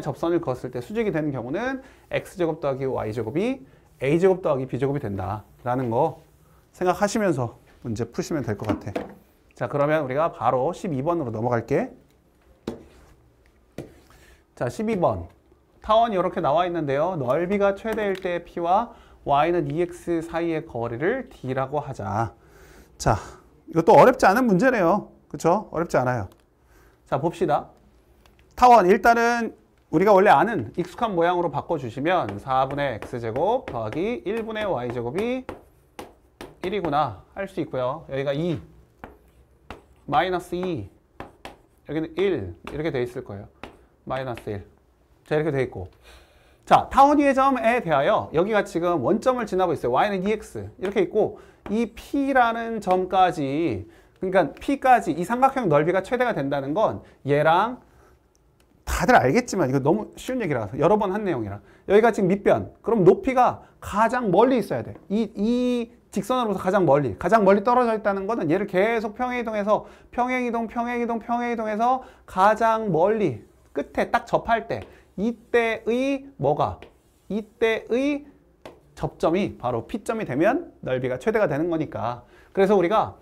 접선을 그었을 때 수직이 되는 경우는 x제곱 더하기 y제곱이 a제곱 더하기 b제곱이 된다라는 거 생각하시면서 문제 푸시면 될 것 같아. 자, 그러면 우리가 바로 12번으로 넘어갈게. 자, 12번. 타원이 이렇게 나와 있는데요. 넓이가 최대일 때 P와 Y는 2X 사이의 거리를 D라고 하자. 자, 이것도 어렵지 않은 문제네요. 그렇죠? 어렵지 않아요. 자, 봅시다. 타원 일단은 우리가 원래 아는 익숙한 모양으로 바꿔주시면 4분의 X제곱 더하기 1분의 Y제곱이 1이구나 할 수 있고요. 여기가 2, 마이너스 2, 여기는 1 이렇게 돼 있을 거예요. 마이너스 1. 자, 이렇게 돼 있고. 자, 타원 위의 점에 대하여 여기가 지금 원점을 지나고 있어요. y는 2x 이렇게 있고 이 p라는 점까지 그러니까 p까지 이 삼각형 넓이가 최대가 된다는 건 얘랑 다들 알겠지만 이거 너무 쉬운 얘기라서 여러 번 한 내용이라 여기가 지금 밑변 그럼 높이가 가장 멀리 있어야 돼. 이 직선으로부터 가장 멀리 떨어져 있다는 거는 얘를 계속 평행이동해서 평행이동해서 가장 멀리 끝에 딱 접할 때 이때의 접점이 바로 P점이 되면 넓이가 최대가 되는 거니까. 그래서 우리가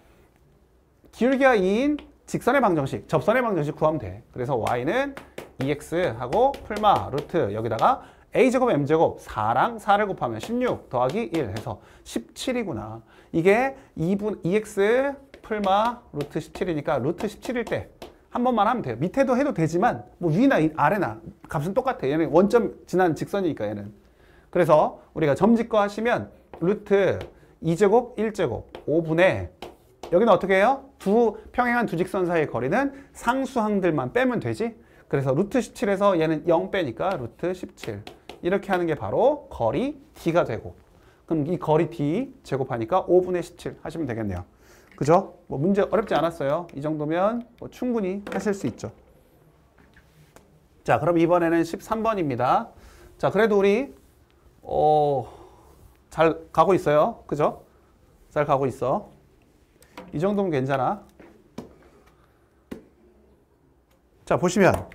기울기가 2인 직선의 방정식, 접선의 방정식 구하면 돼. 그래서 y는 2x 하고 풀마 루트 여기다가 a제곱 m제곱 4랑 4를 곱하면 16 더하기 1 해서 17이구나. 이게 2x 풀마 루트 17이니까 루트 17일 때 한 번만 하면 돼요. 밑에도 해도 되지만 뭐 위나 아래나 값은 똑같아. 얘는 원점 지난 직선이니까 얘는. 그래서 우리가 점집거 하시면 루트 2제곱 1제곱 5분의 여기는 어떻게 해요? 평행한 두 직선 사이의 거리는 상수항들만 빼면 되지. 그래서 루트 17에서 얘는 0 빼니까 루트 17 이렇게 하는 게 바로 거리 D가 되고 그럼 이 거리 D 제곱하니까 5분의 17 하시면 되겠네요. 그죠? 뭐 문제 어렵지 않았어요. 이 정도면 뭐 충분히 하실 수 있죠. 자, 그럼 이번에는 13번입니다. 자, 그래도 우리 잘 가고 있어요. 그죠? 잘 가고 있어. 이 정도면 괜찮아. 자, 보시면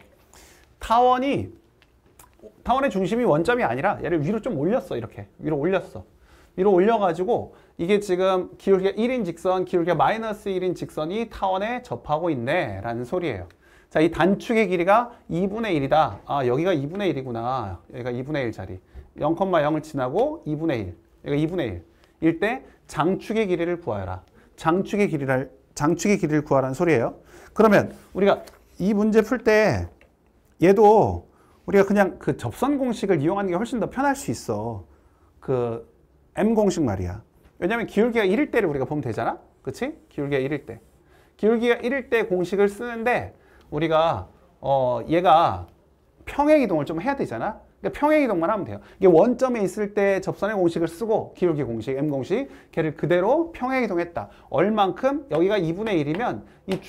타원의 중심이 원점이 아니라 얘를 위로 좀 올렸어. 이렇게 위로 올렸어. 위로 올려가지고 이게 지금 기울기가 1인 직선, 기울기가 마이너스 1인 직선이 타원에 접하고 있네 라는 소리예요. 자, 이 단축의 길이가 2분의 1이다. 아, 여기가 2분의 1이구나. 여기가 2분의 1 자리. 0,0을 지나고 2분의 1. 여기가 2분의 1. 일 때 장축의 길이를 구하여라. 장축의 길이를 구하라는 소리예요. 그러면 우리가 이 문제 풀 때 얘도 우리가 그냥 그 접선 공식을 이용하는 게 훨씬 더 편할 수 있어. 그 M 공식 말이야. 왜냐면 기울기가 1일 때를 우리가 보면 되잖아. 그치? 기울기가 1일 때. 기울기가 1일 때 공식을 쓰는데 우리가 얘가 평행이동을 좀 해야 되잖아. 그러니까 평행이동만 하면 돼요. 이게 원점에 있을 때 접선의 공식을 쓰고 기울기 공식, M 공식 걔를 그대로 평행이동했다. 얼만큼? 여기가 2분의 1이면 이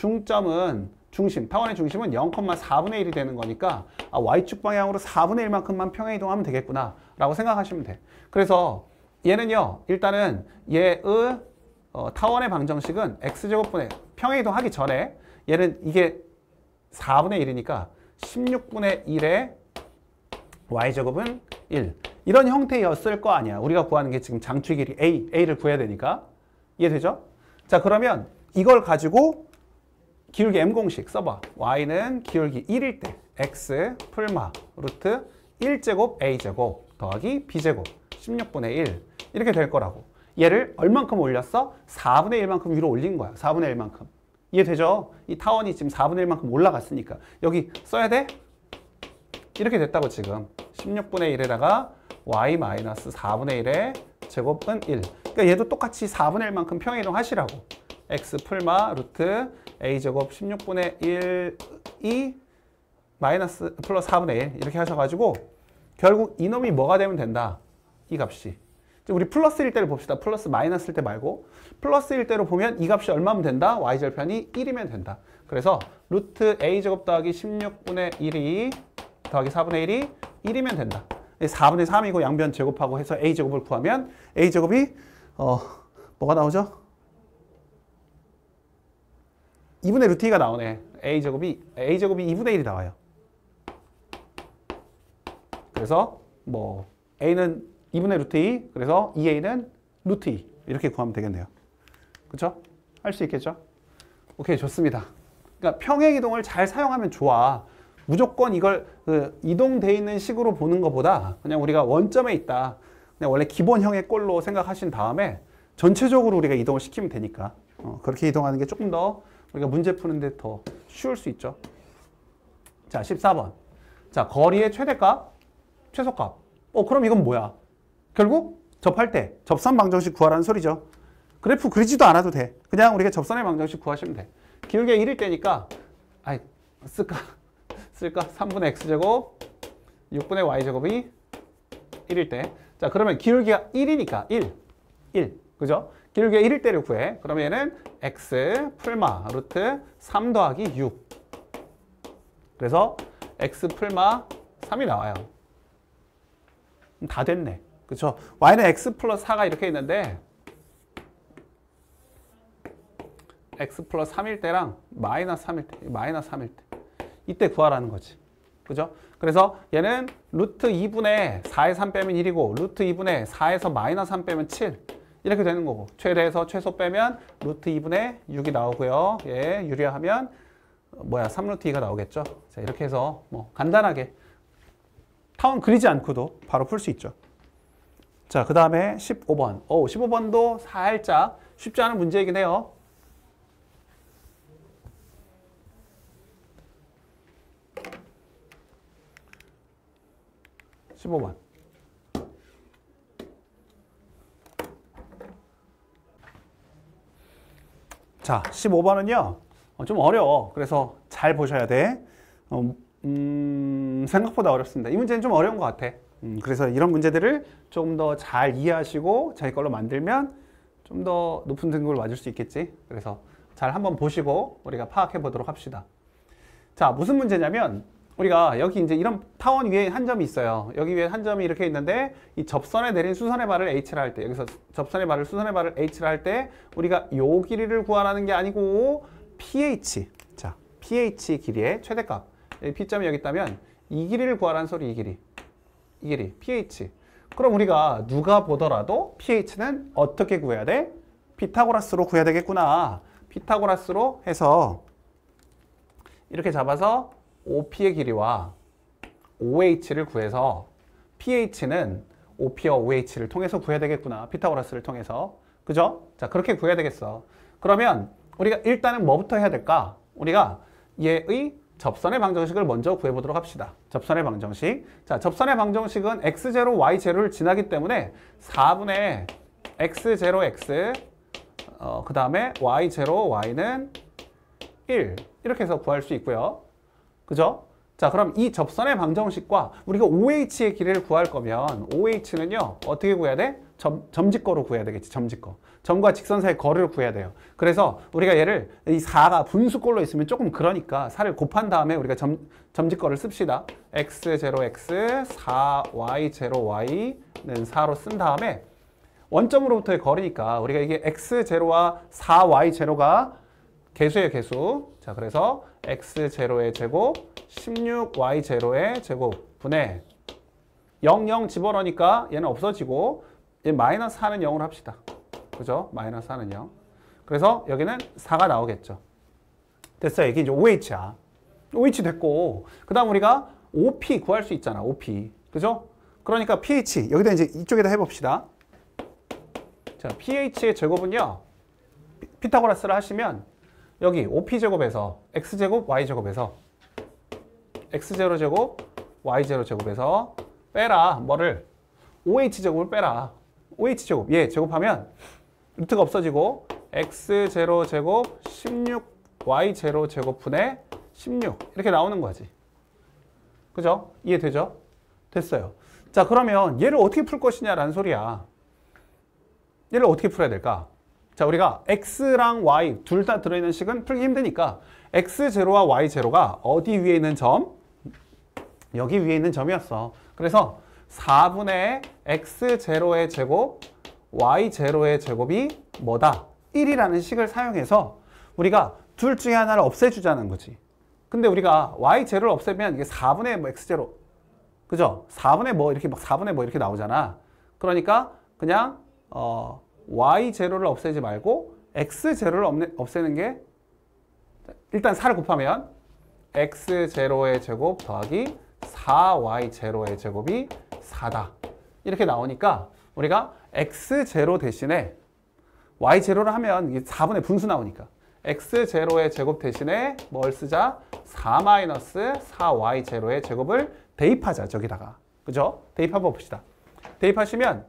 타원의 중심은 0,4분의 1이 되는 거니까 Y축 방향으로 4분의 1만큼만 평행이동하면 되겠구나 라고 생각하시면 돼. 그래서 얘는요, 일단은 얘의 타원의 방정식은 X제곱분의 평행이동하기 전에 얘는 이게 4분의 1이니까 16분의 1에 Y제곱은 1 이런 형태였을 거 아니야. 우리가 구하는 게 지금 장축 길이 A를 구해야 되니까. 이해되죠? 자, 그러면 이걸 가지고 기울기 M 공식 써봐. Y는 기울기 1일 때 X 풀마 루트 1제곱 A제곱 더하기 B제곱 16분의 1 이렇게 될 거라고. 얘를 얼만큼 올렸어? 4분의 1만큼 위로 올린 거야. 4분의 1만큼. 이해되죠? 이 타원이 지금 4분의 1만큼 올라갔으니까. 여기 써야 돼? 이렇게 됐다고 지금. 16분의 1에다가 y-4분의 1의 제곱은 1. 그러니까 얘도 똑같이 4분의 1만큼 평행이동 하시라고. x 풀마 루트 a제곱 16분의 1이 마이너스 플러스 4분의 1 이렇게 하셔가지고 결국 이놈이 뭐가 되면 된다. 이 값이. 우리 플러스일 때를 봅시다. 플러스 마이너스일 때 말고 플러스일 때로 보면 이 값이 얼마면 된다? y절편이 1이면 된다. 그래서 루트 a제곱 더하기 16분의 1이 더하기 4분의 1이 1이면 된다. 4분의 3이고 양변 제곱하고 해서 a제곱을 구하면 a제곱이 뭐가 나오죠? 2분의 루트 2가 나오네. a제곱이 2분의 1이 나와요. 그래서 뭐 a는 2분의 루트 2, 그래서 2a는 루트 2 이렇게 구하면 되겠네요. 그렇죠? 할 수 있겠죠? 오케이, 좋습니다. 그러니까 평행이동을 잘 사용하면 좋아. 무조건 이걸 이동돼 있는 식으로 보는 것보다 그냥 우리가 원점에 있다. 그냥 원래 기본형의 꼴로 생각하신 다음에 전체적으로 우리가 이동을 시키면 되니까 그렇게 이동하는 게 조금 더 우리가 문제 푸는데 더 쉬울 수 있죠. 자, 14번. 자, 거리의 최대값, 최소값. 그럼 이건 뭐야? 결국 접할 때 접선 방정식 구하라는 소리죠. 그래프 그리지도 않아도 돼. 그냥 우리가 접선의 방정식 구하시면 돼. 기울기가 1일 때니까 쓸까? 3분의 x제곱 6분의 y제곱이 1일 때. 자, 그러면 기울기가 1이니까 1. 그죠? 기울기가 1일 때를 구해. 그러면 얘는 x 풀마 루트 3 더하기 6. 그래서 x 풀마 3이 나와요. 다 됐네. 그쵸? y는 x 플러스 4가 이렇게 있는데 x 플러스 3일 때랑 마이너스 3일 때, 마이너스 3일 때 이때 구하라는 거지. 그죠? 그래서 얘는 루트 2분의 4에 3 빼면 1이고 루트 2분의 4에서 마이너스 3 빼면 7 이렇게 되는 거고 최대에서 최소 빼면 루트 2분의 6이 나오고요. 예, 유리하면 3루트 2가 나오겠죠. 자, 이렇게 해서 뭐 간단하게 타원 그리지 않고도 바로 풀 수 있죠. 자, 그 다음에 15번. 15번도 살짝 쉽지 않은 문제이긴 해요. 자, 15번은요. 좀 어려워. 그래서 잘 보셔야 돼. 생각보다 어렵습니다. 이 문제는 좀 어려운 것 같아. 그래서 이런 문제들을 조금 더 잘 이해하시고 자기 걸로 만들면 좀 더 높은 등급을 맞을 수 있겠지. 그래서 잘 한번 보시고 우리가 파악해 보도록 합시다. 자, 무슨 문제냐면 우리가 여기 이제 이런 타원 위에 한 점이 있어요. 여기 위에 한 점이 이렇게 있는데 이 접선에 내린 수선의 발을 H라 할 때 여기서 접선의 발을 수선의 발을 H라 할 때 우리가 요 길이를 구하라는 게 아니고 pH. 자, pH 길이의 최대값. P점이 여기 있다면 이 길이를 구하라는 소리. 이 길이 pH. 그럼 우리가 누가 보더라도 pH는 어떻게 구해야 돼? 피타고라스로 구해야 되겠구나. 피타고라스로 해서 이렇게 잡아서 OP의 길이와 OH를 구해서 pH는 OP와 OH를 통해서 구해야 되겠구나. 피타고라스를 통해서. 그죠? 자, 그렇게 구해야 되겠어. 그러면 우리가 일단은 뭐부터 해야 될까? 우리가 얘의 접선의 방정식을 먼저 구해보도록 합시다. 접선의 방정식. 자, 접선의 방정식은 x0, y0를 지나기 때문에 4분의 x0, x 그 다음에 y0, y는 1 이렇게 해서 구할 수 있고요. 그죠? 자, 그럼 이 접선의 방정식과 우리가 OH의 길이를 구할 거면 OH는요 어떻게 구해야 돼? 점직거로 구해야 되겠지. 점직거. 점과 직선 사이의 거리를 구해야 돼요. 그래서 우리가 얘를 이 4가 분수꼴로 있으면 조금 그러니까 4를 곱한 다음에 우리가 점직거를 씁시다. x0x 4y0y는 4로 쓴 다음에 원점으로부터의 거리니까 우리가 이게 x0와 4y0가 개수예요, 개수. 자, 그래서 x0의 제곱 16y0의 제곱 분의 0 집어넣으니까 얘는 없어지고 얘 마이너스 4는 0으로 합시다. 그죠? 마이너스 4는 0. 그래서 여기는 4가 나오겠죠. 됐어요. 이게 이제 OH야. OH 됐고 그 다음 우리가 OP 구할 수 있잖아. OP. 그죠? 그러니까 pH 여기다 이제 이쪽에다 해봅시다. 자, pH의 제곱은요. 피타고라스를 하시면 여기 OP제곱에서 X제곱, Y제곱에서 X0제곱, Y0제곱에서 빼라. 뭐를? OH제곱을 빼라. OH제곱. 예, 제곱하면 루트가 없어지고 X0제곱 16Y0제곱 분의 16 이렇게 나오는 거지. 그죠? 이해되죠? 됐어요. 자, 그러면 얘를 어떻게 풀 것이냐라는 소리야. 얘를 어떻게 풀어야 될까? 자, 우리가 X랑 Y 둘 다 들어있는 식은 풀기 힘드니까 X0와 Y0가 어디 위에 있는 점? 여기 위에 있는 점이었어. 그래서 4분의 X0의 제곱, Y0의 제곱이 뭐다? 1이라는 식을 사용해서 우리가 둘 중에 하나를 없애주자는 거지. 근데 우리가 Y0를 없애면 이게 4분의 뭐 X0, 그죠? 4분의 뭐 이렇게 막 4분의 뭐 이렇게 나오잖아. 그러니까 그냥 Y0를 없애지 말고 X0를 없애는 게 일단 4를 곱하면 X0의 제곱 더하기 4Y0의 제곱이 4다. 이렇게 나오니까 우리가 X0 대신에 Y0를 하면 이게 4분의 분수 나오니까 X0의 제곱 대신에 뭘 쓰자? 4-4Y0의 제곱을 대입하자. 저기다가. 그죠? 대입해 봅시다. 대입하시면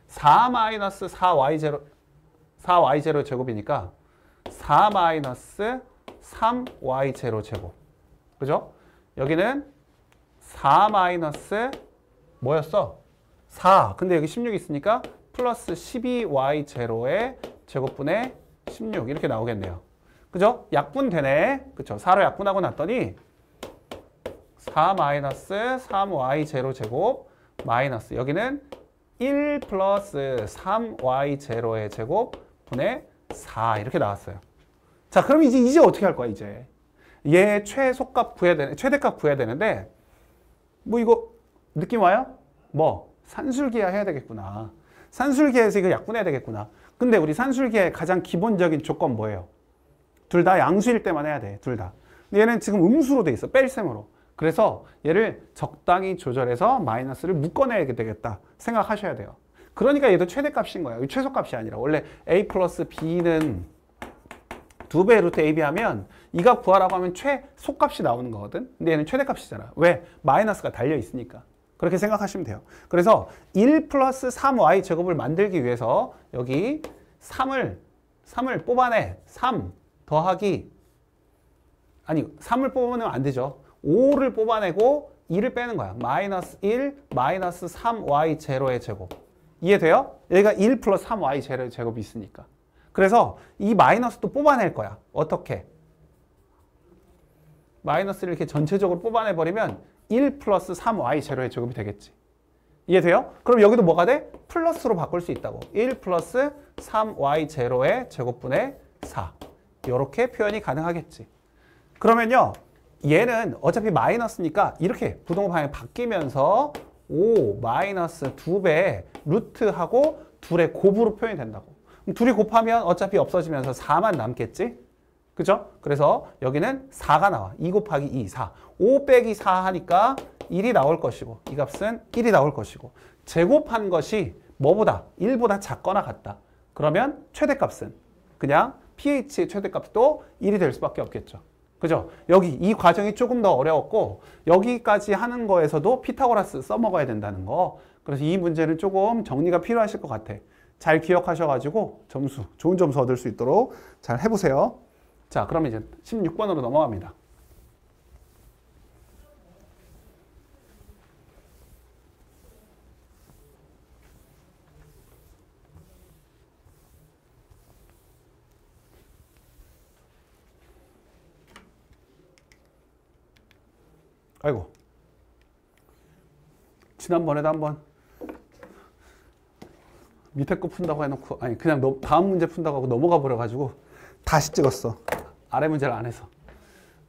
4-4Y0 제곱이니까 4-3Y0 제곱. 그죠? 여기는 4 마이너스 뭐였어? 4. 근데 여기 16 있으니까 플러스 12y 제로의 제곱분의 16 이렇게 나오겠네요. 그죠? 약분되네. 그쵸? 4로 약분하고 났더니 4 마이너스 3y 제로 제곱 마이너스 여기는 1 플러스 3y 제로의 제곱 분의 4 이렇게 나왔어요. 자, 그럼 이제 어떻게 할 거야, 이제? 얘 최소값 구해야 되는, 최대값 구해야 되는데 뭐 이거 느낌 와요? 뭐 산술기하 해야 되겠구나. 산술기하에서 이거 약분해야 되겠구나. 근데 우리 산술기하의 가장 기본적인 조건 뭐예요? 둘 다 양수일 때만 해야 돼. 둘 다. 근데 얘는 지금 음수로 돼 있어. 뺄셈으로. 그래서 얘를 적당히 조절해서 마이너스를 묶어내야 되겠다 생각하셔야 돼요. 그러니까 얘도 최대값인 거예요. 최소값이 아니라. 원래 a 플러스 b는 2배 루트 ab 하면 이 값 구하라고 하면 최소값이 나오는 거거든. 근데 얘는 최대값이잖아. 왜? 마이너스가 달려 있으니까. 그렇게 생각하시면 돼요. 그래서 1 플러스 3y 제곱을 만들기 위해서 여기 3을 뽑아내. 3 더하기 아니 3을 뽑으면 안 되죠. 5를 뽑아내고 2를 빼는 거야. 마이너스 1 마이너스 3y 제로의 제곱. 이해돼요? 얘가 1 플러스 3y 제로의 제곱이 있으니까. 그래서 이 마이너스도 뽑아낼 거야. 어떻게? 마이너스를 이렇게 전체적으로 뽑아내버리면 1 플러스 3y 제로의 제곱이 되겠지. 이해돼요? 그럼 여기도 뭐가 돼? 플러스로 바꿀 수 있다고. 1 플러스 3y 제로의 제곱분의 4. 이렇게 표현이 가능하겠지. 그러면요. 얘는 어차피 마이너스니까 이렇게 부동호 방향이 바뀌면서 5 마이너스 2배 루트하고 둘의 곱으로 표현이 된다고. 그럼 둘이 곱하면 어차피 없어지면서 4만 남겠지? 그죠? 그래서 여기는 4가 나와. 2 곱하기 2, 4. 5 빼기 4 하니까 1이 나올 것이고 이 값은 1이 나올 것이고 제곱한 것이 뭐보다? 1보다 작거나 같다. 그러면 최대값은 그냥 pH의 최대값도 1이 될 수밖에 없겠죠. 그죠? 여기 이 과정이 조금 더 어려웠고 여기까지 하는 거에서도 피타고라스 써먹어야 된다는 거. 그래서 이 문제는 조금 정리가 필요하실 것 같아. 잘 기억하셔가지고 점수, 좋은 점수 얻을 수 있도록 잘 해보세요. 자, 그러면 이제 16번으로 넘어갑니다. 아이고. 지난번에도 한번 밑에 거 푼다고 해놓고 아니 그냥 다음 문제 푼다고 하고 넘어가 버려가지고 다시 찍었어. 아래 문제를 안 해서.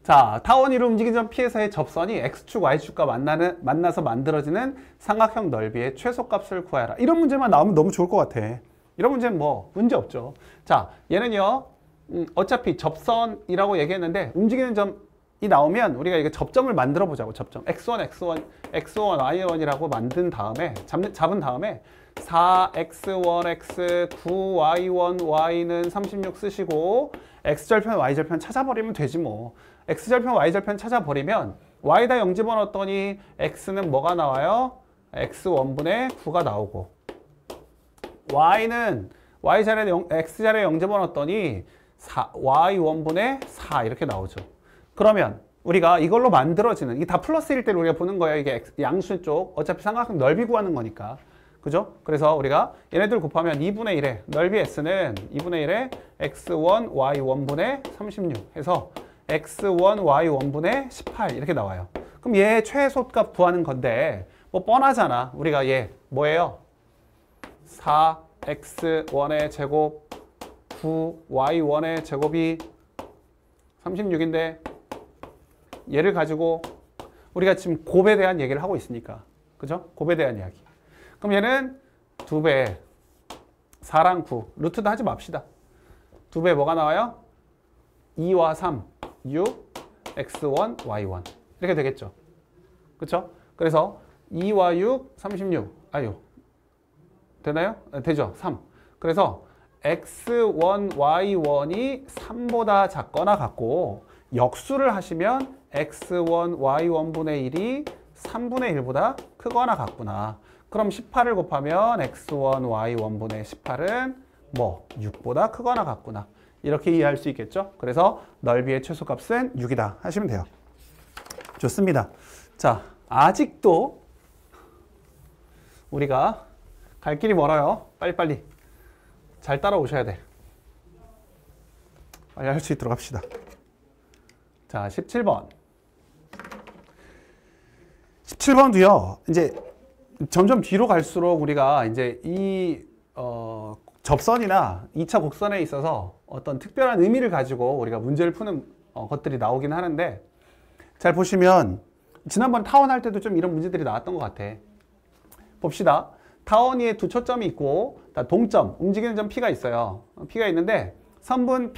자, 타원위로 움직이는 점 P에서의 접선이 X축, Y축과 만나서 만들어지는 삼각형 넓이의 최소값을 구하라. 이런 문제만 나오면 너무 좋을 것 같아. 이런 문제는 뭐 문제 없죠. 자, 얘는요. 어차피 접선이라고 얘기했는데 움직이는 점이 나오면 우리가 이거 접점을 만들어 보자고. 접점. X1, Y1이라고 만든 다음에 잡은 다음에 4x1x 9y1 y는 36 쓰시고 x절편 y절편 찾아버리면 되지 뭐. x절편 y절편 찾아버리면 y다 0 집어넣었더니 x는 뭐가 나와요? x1분의 9가 나오고 y는 x자리에 0 집어넣었더니 y1분의 4 이렇게 나오죠. 그러면 우리가 이걸로 만들어지는 이게 다 플러스일 때를 우리가 보는 거예요. 이게 양수 쪽 어차피 삼각형 넓이 구하는 거니까. 그죠? 그래서 우리가 얘네들 곱하면 2분의 1에 넓이 S는 2분의 1에 x1, y1분의 36 해서 x1, y1분의 18 이렇게 나와요. 그럼 얘 최소값 구하는 건데 뭐 뻔하잖아. 우리가 얘 뭐예요? 4x1의 제곱 9y1의 제곱이 36인데 얘를 가지고 우리가 지금 곱에 대한 얘기를 하고 있으니까 그죠? 곱에 대한 이야기. 그럼 얘는 2배 4랑 9 루트도 하지 맙시다. 2배 뭐가 나와요? 2와 3 6 x1 y1 이렇게 되겠죠. 그렇죠? 그래서 2와 6 36 아유 되나요? 되죠. 3 그래서 x1 y1이 3보다 작거나 같고 역수를 하시면 x1 y1분의 1이 3분의 1보다 크거나 같구나. 그럼 18을 곱하면 x1, y1분의 18은 뭐 6보다 크거나 같구나. 이렇게 이해할 수 있겠죠? 그래서 넓이의 최소값은 6이다 하시면 돼요. 좋습니다. 자, 아직도 우리가 갈 길이 멀어요. 빨리빨리 잘 따라오셔야 돼. 빨리 할 수 있도록 합시다. 자, 17번. 17번도요. 이제 점점 뒤로 갈수록 우리가 이제 이 접선이나 2차 곡선에 있어서 어떤 특별한 의미를 가지고 우리가 문제를 푸는 것들이 나오긴 하는데, 잘 보시면 지난번 타원 할 때도 좀 이런 문제들이 나왔던 것 같아. 봅시다. 타원 위에 두 초점이 있고 동점, 움직이는 점 P가 있어요. P가 있는데 선분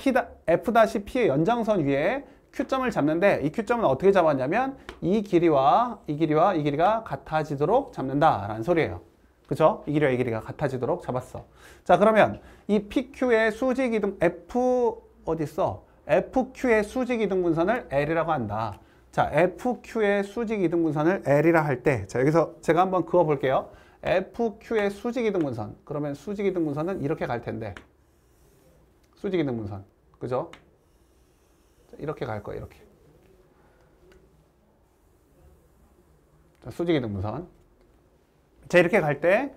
F-P의 연장선 위에 Q점을 잡는데, 이 Q점은 어떻게 잡았냐면 이 길이와 이 길이가 같아지도록 잡는다라는 소리예요. 그죠? 이 길이와 이 길이가 같아지도록 잡았어. 자, 그러면 이 PQ의 수직이동 F 어디 있어? FQ의 수직이동분선을 L이라고 한다. 자, FQ의 수직이동분선을 L이라 할 때, 자, 여기서 제가 한번 그어 볼게요. FQ의 수직이동분선. 그러면 수직이동분선은 이렇게 갈 텐데, 수직이동분선, 그죠? 자, 이렇게 갈 거예요. 이렇게. 자, 수직이동분선. 자, 이렇게 갈 때,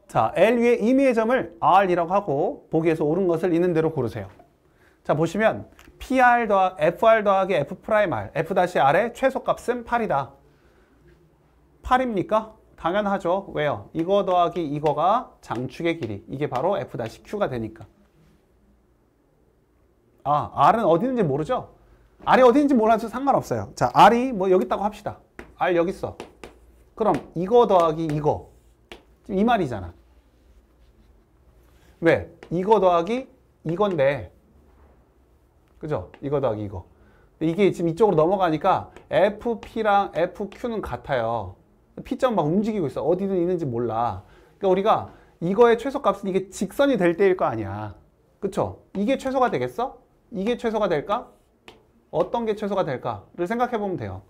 자, L 위에 임의의 점을 R이라고 하고 보기에서 옳은 것을 있는 대로 고르세요. 자, 보시면 PR FR 더하기 F'R, F'R의 최소값은 8이다. 8입니까? 당연하죠. 왜요? 이거 더하기 이거가 장축의 길이. 이게 바로 F'Q가 되니까. 아, R은 어디 있는지 모르죠? R이 어디 있는지 몰라도 상관없어요. 자, R이 뭐 여기 있다고 합시다. R 여기 있어. 그럼 이거 더하기 이거. 지금 이 말이잖아. 왜? 이거 더하기 이건데. 그죠? 이거 더하기 이거. 이게 지금 이쪽으로 넘어가니까 FP랑 FQ는 같아요. P점 막 움직이고 있어. 어디든 있는지 몰라. 그러니까 우리가 이거의 최소값은 이게 직선이 될 때일 거 아니야. 그쵸? 이게 최소가 되겠어? 이게 최소가 될까? 어떤 게 최소가 될까를 생각해 보면 돼요.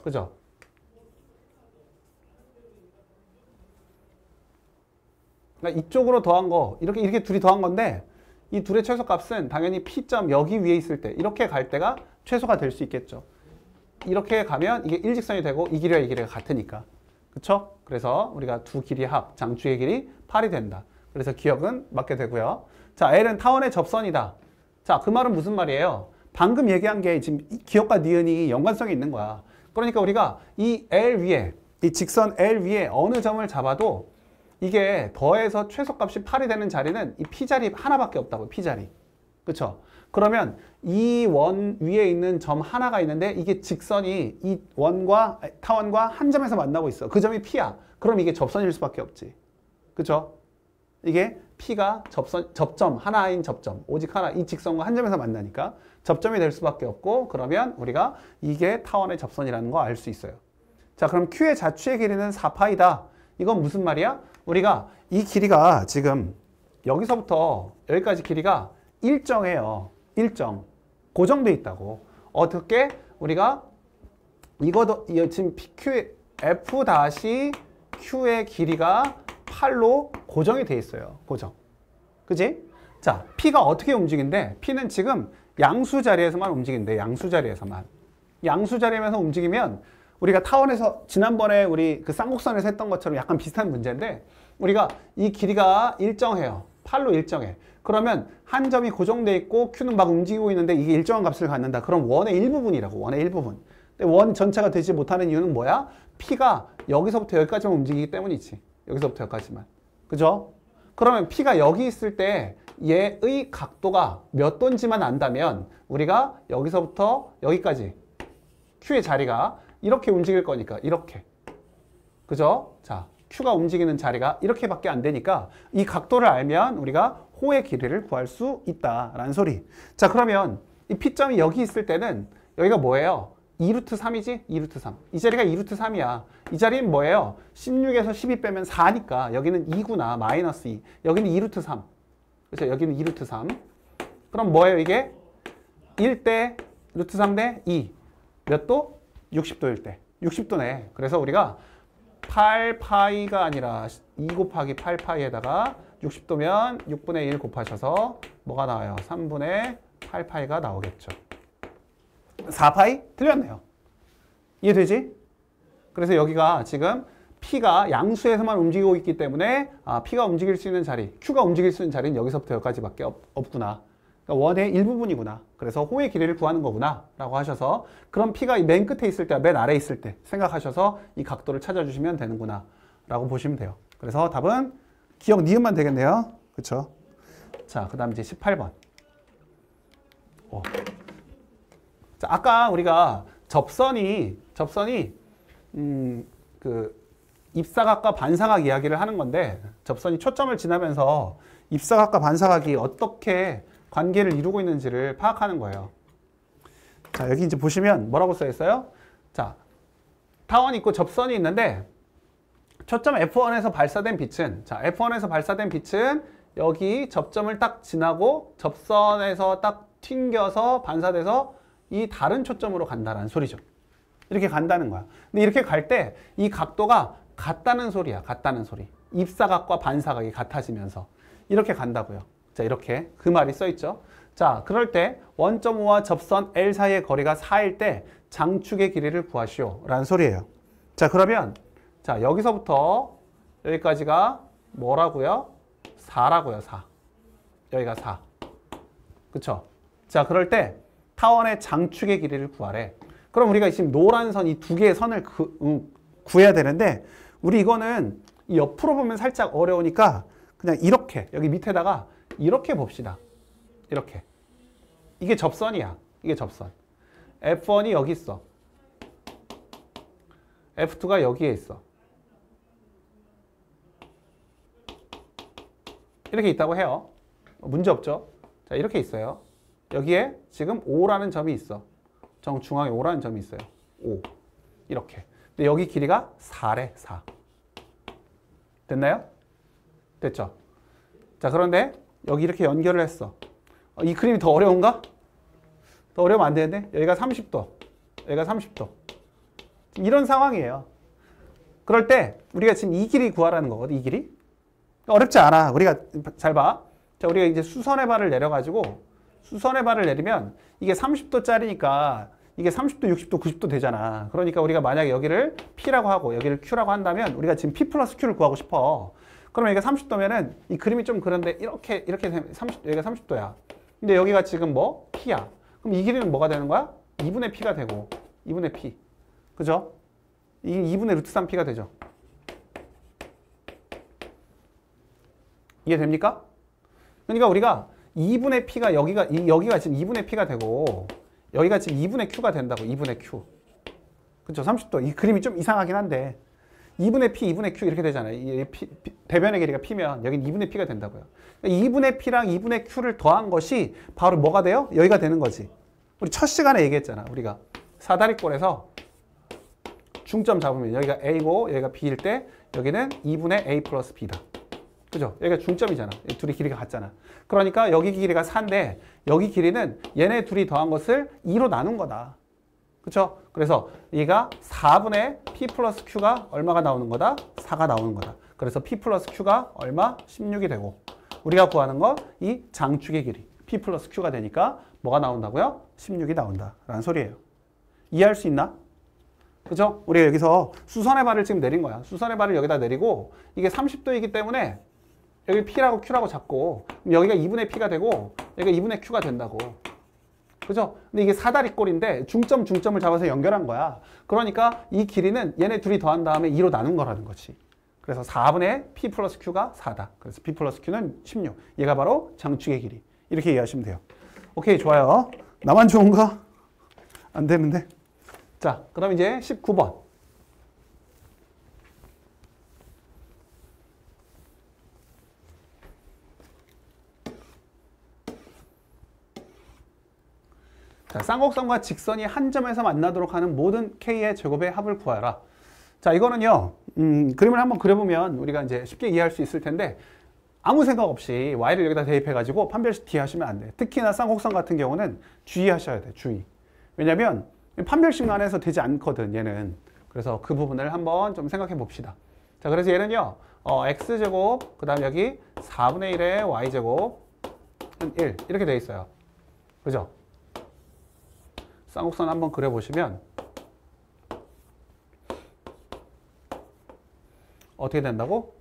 그죠? 그러니까 이쪽으로 더한 거, 이렇게 둘이 더한 건데, 이 둘의 최소값은 당연히 P점 여기 위에 있을 때, 이렇게 갈 때가 최소가 될 수 있겠죠. 이렇게 가면 이게 일직선이 되고 이 길이와 이 길이가 같으니까. 그쵸? 그래서 우리가 두 길이의 합, 장축의 길이 8이 된다. 그래서 기억은 맞게 되고요. 자, L은 타원의 접선이다. 자, 그 말은 무슨 말이에요? 방금 얘기한 게 지금 기억과 니은이 연관성이 있는 거야. 그러니까 우리가 이 L 위에, 이 직선 L 위에 어느 점을 잡아도 이게 더해서 최소값이 8이 되는 자리는 이 P자리 하나밖에 없다고, P자리. 그쵸? 그러면 이 원 위에 있는 점 하나가 있는데 이게 직선이 이 원과 타원과 한 점에서 만나고 있어. 그 점이 P야. 그럼 이게 접선일 수밖에 없지. 그쵸? 이게 P가 접점, 하나인 접점, 오직 하나, 이 직선과 한 점에서 만나니까 접점이 될 수밖에 없고, 그러면 우리가 이게 타원의 접선이라는 거 알 수 있어요. 자, 그럼 Q의 자추의 길이는 4파이다. 이건 무슨 말이야? 우리가 이 길이가 지금 여기서부터 여기까지 길이가 일정해요. 일정. 고정돼 있다고. 어떻게? 우리가 이거도 지금 PQ의 F-Q의 길이가 8로 고정이 돼 있어요. 고정. 그지? 자, P가 어떻게 움직인대? P는 지금 양수 자리에서만 움직인대. 양수 자리에서만. 양수 자리에서 움직이면 우리가 타원에서 지난번에 우리 그 쌍곡선에서 했던 것처럼 약간 비슷한 문제인데, 우리가 이 길이가 일정해요. 8로 일정해. 그러면 한 점이 고정돼 있고 Q는 막 움직이고 있는데 이게 일정한 값을 갖는다. 그럼 원의 일부분이라고. 원의 일부분. 근데 원 전체가 되지 못하는 이유는 뭐야? P가 여기서부터 여기까지만 움직이기 때문이지. 여기서부터 여기까지만. 그죠? 그러면 P가 여기 있을 때 얘의 각도가 몇 도인지만 안다면 우리가 여기서부터 여기까지 Q의 자리가 이렇게 움직일 거니까 이렇게. 그죠? 자, Q가 움직이는 자리가 이렇게밖에 안 되니까 이 각도를 알면 우리가 호의 길이를 구할 수 있다라는 소리. 자, 그러면 이 P점이 여기 있을 때는 여기가 뭐예요? 2루트 3이지? 2루트 3. 이 자리가 2루트 3이야. 이 자리는 뭐예요? 16에서 12 빼면 4니까 여기는 2구나. 마이너스 2. 여기는 2루트 3. 그렇죠? 여기는 2루트 3. 그럼 뭐예요 이게? 1대 루트 3대 2. 몇 도? 60도일 때. 60도네. 그래서 우리가 8파이가 아니라 2 곱하기 8파이에다가 60도면 6분의 1 곱하셔서 뭐가 나와요? 3분의 8파이가 나오겠죠. 4파이? 틀렸네요. 이해되지? 그래서 여기가 지금 P가 양수에서만 움직이고 있기 때문에 P가 움직일 수 있는 자리, Q가 움직일 수 있는 자리는 여기서부터 여기까지밖에 없구나. 그러니까 원의 일부분이구나. 그래서 호의 길이를 구하는 거구나 라고 하셔서 그럼 P가 맨 끝에 있을 때와 맨 아래에 있을 때 생각하셔서 이 각도를 찾아주시면 되는구나 라고 보시면 돼요. 그래서 답은 기억 니은만 되겠네요. 그렇죠? 자, 그 다음 이제 18번. 자, 아까 우리가 접선이 그 입사각과 반사각 이야기를 하는 건데 접선이 초점을 지나면서 입사각과 반사각이 어떻게 관계를 이루고 있는지를 파악하는 거예요. 자, 여기 이제 보시면 뭐라고 써 있어요? 자, 타원이 있고 접선이 있는데 초점 F1에서 발사된 빛은 자, F1에서 발사된 빛은 여기 접점을 딱 지나고 접선에서 딱 튕겨서 반사돼서 이 다른 초점으로 간다는 소리죠. 이렇게 간다는 거야. 근데 이렇게 갈 때 이 각도가 같다는 소리야. 같다는 소리. 입사각과 반사각이 같아지면서 이렇게 간다고요. 자, 이렇게 그 말이 써 있죠. 자, 그럴 때 원점5와 접선 L 사이의 거리가 4일 때 장축의 길이를 구하시오 라는 소리예요. 자, 그러면 자, 여기서부터 여기까지가 뭐라고요? 4라고요. 4. 여기가 4. 그쵸? 자, 그럴 때 타원의 장축의 길이를 구하래. 그럼 우리가 지금 노란 선 이 두 개의 선을 구해야 되는데 우리 이거는 이 옆으로 보면 살짝 어려우니까 그냥 이렇게 여기 밑에다가 이렇게 봅시다. 이렇게. 이게 접선이야. 이게 접선. F1이 여기 있어. F2가 여기에 있어. 이렇게 있다고 해요. 문제 없죠? 자, 이렇게 있어요. 여기에 지금 O라는 점이 있어. 정중앙에 O라는 점이 있어요. O. 이렇게. 근데 여기 길이가 4래, 4. 됐나요? 됐죠? 자, 그런데 여기 이렇게 연결을 했어. 이 그림이 더 어려운가? 더 어려우면 안 되는데? 여기가 30도. 여기가 30도. 이런 상황이에요. 그럴 때 우리가 지금 이 길이 구하라는 거거든, 이 길이. 어렵지 않아. 우리가 잘 봐. 자, 우리가 이제 수선의 발을 내려가지고 수선의 발을 내리면 이게 30도짜리니까 이게 30도, 60도, 90도 되잖아. 그러니까 우리가 만약에 여기를 P라고 하고 여기를 Q라고 한다면 우리가 지금 P 플러스 Q를 구하고 싶어. 그러면 여기가 30도면은 이 그림이 좀 그런데 이렇게 30, 여기가 30도야. 근데 여기가 지금 뭐? P야. 그럼 이 길이는 뭐가 되는 거야? 2분의 P가 되고 2분의 P. 그죠? 이 2분의 루트 3P가 되죠. 이해됩니까? 그러니까 우리가 2분의 P가 여기가 지금 2분의 P가 되고 여기가 지금 2분의 Q가 된다고. 2분의 Q. 그렇죠? 30도. 이 그림이 좀 이상하긴 한데 2분의 P, 2분의 Q 이렇게 되잖아요. 대변의 길이가 P면 여긴 2분의 P가 된다고요. 2분의 P랑 2분의 Q를 더한 것이 바로 뭐가 돼요? 여기가 되는 거지. 우리 첫 시간에 얘기했잖아. 우리가 사다리꼴에서 중점 잡으면 여기가 A고 여기가 B일 때 여기는 2분의 A 플러스 B다. 그죠? 여기가 중점이잖아. 둘이 길이가 같잖아. 그러니까 여기 길이가 4인데 여기 길이는 얘네 둘이 더한 것을 2로 나눈 거다. 그쵸? 그래서 얘가 4분의 P 플러스 Q가 얼마가 나오는 거다? 4가 나오는 거다. 그래서 P 플러스 Q가 얼마? 16이 되고 우리가 구하는 건 이 장축의 길이 P 플러스 Q가 되니까 뭐가 나온다고요? 16이 나온다 라는 소리예요. 이해할 수 있나? 그죠? 우리가 여기서 수선의 발을 지금 내린 거야. 수선의 발을 여기다 내리고 이게 30도이기 때문에 여기 P라고 Q라고 잡고 여기가 2분의 P가 되고 여기가 2분의 Q가 된다고. 그죠? 근데 이게 사다리꼴인데 중점을 잡아서 연결한 거야. 그러니까 이 길이는 얘네 둘이 더한 다음에 2로 나눈 거라는 거지. 그래서 4분의 P 플러스 Q가 4다. 그래서 P 플러스 Q는 16. 얘가 바로 장축의 길이. 이렇게 이해하시면 돼요. 오케이, 좋아요. 나만 좋은가? 안 되는데. 자, 그럼 이제 19번. 자, 쌍곡선과 직선이 한 점에서 만나도록 하는 모든 K의 제곱의 합을 구하라. 자, 이거는요, 그림을 한번 그려보면 우리가 이제 쉽게 이해할 수 있을 텐데, 아무 생각 없이 Y를 여기다 대입해가지고 판별식 하시면 안 돼. 특히나 쌍곡선 같은 경우는 주의하셔야 돼, 주의. 왜냐면 판별식만해서 되지 않거든, 얘는. 그래서 그 부분을 한번 좀 생각해 봅시다. 자, 그래서 얘는요, X제곱, 그 다음 여기 4분의 1의 Y제곱은 1. 이렇게 돼 있어요. 그죠? 쌍곡선 한번 그려보시면 어떻게 된다고?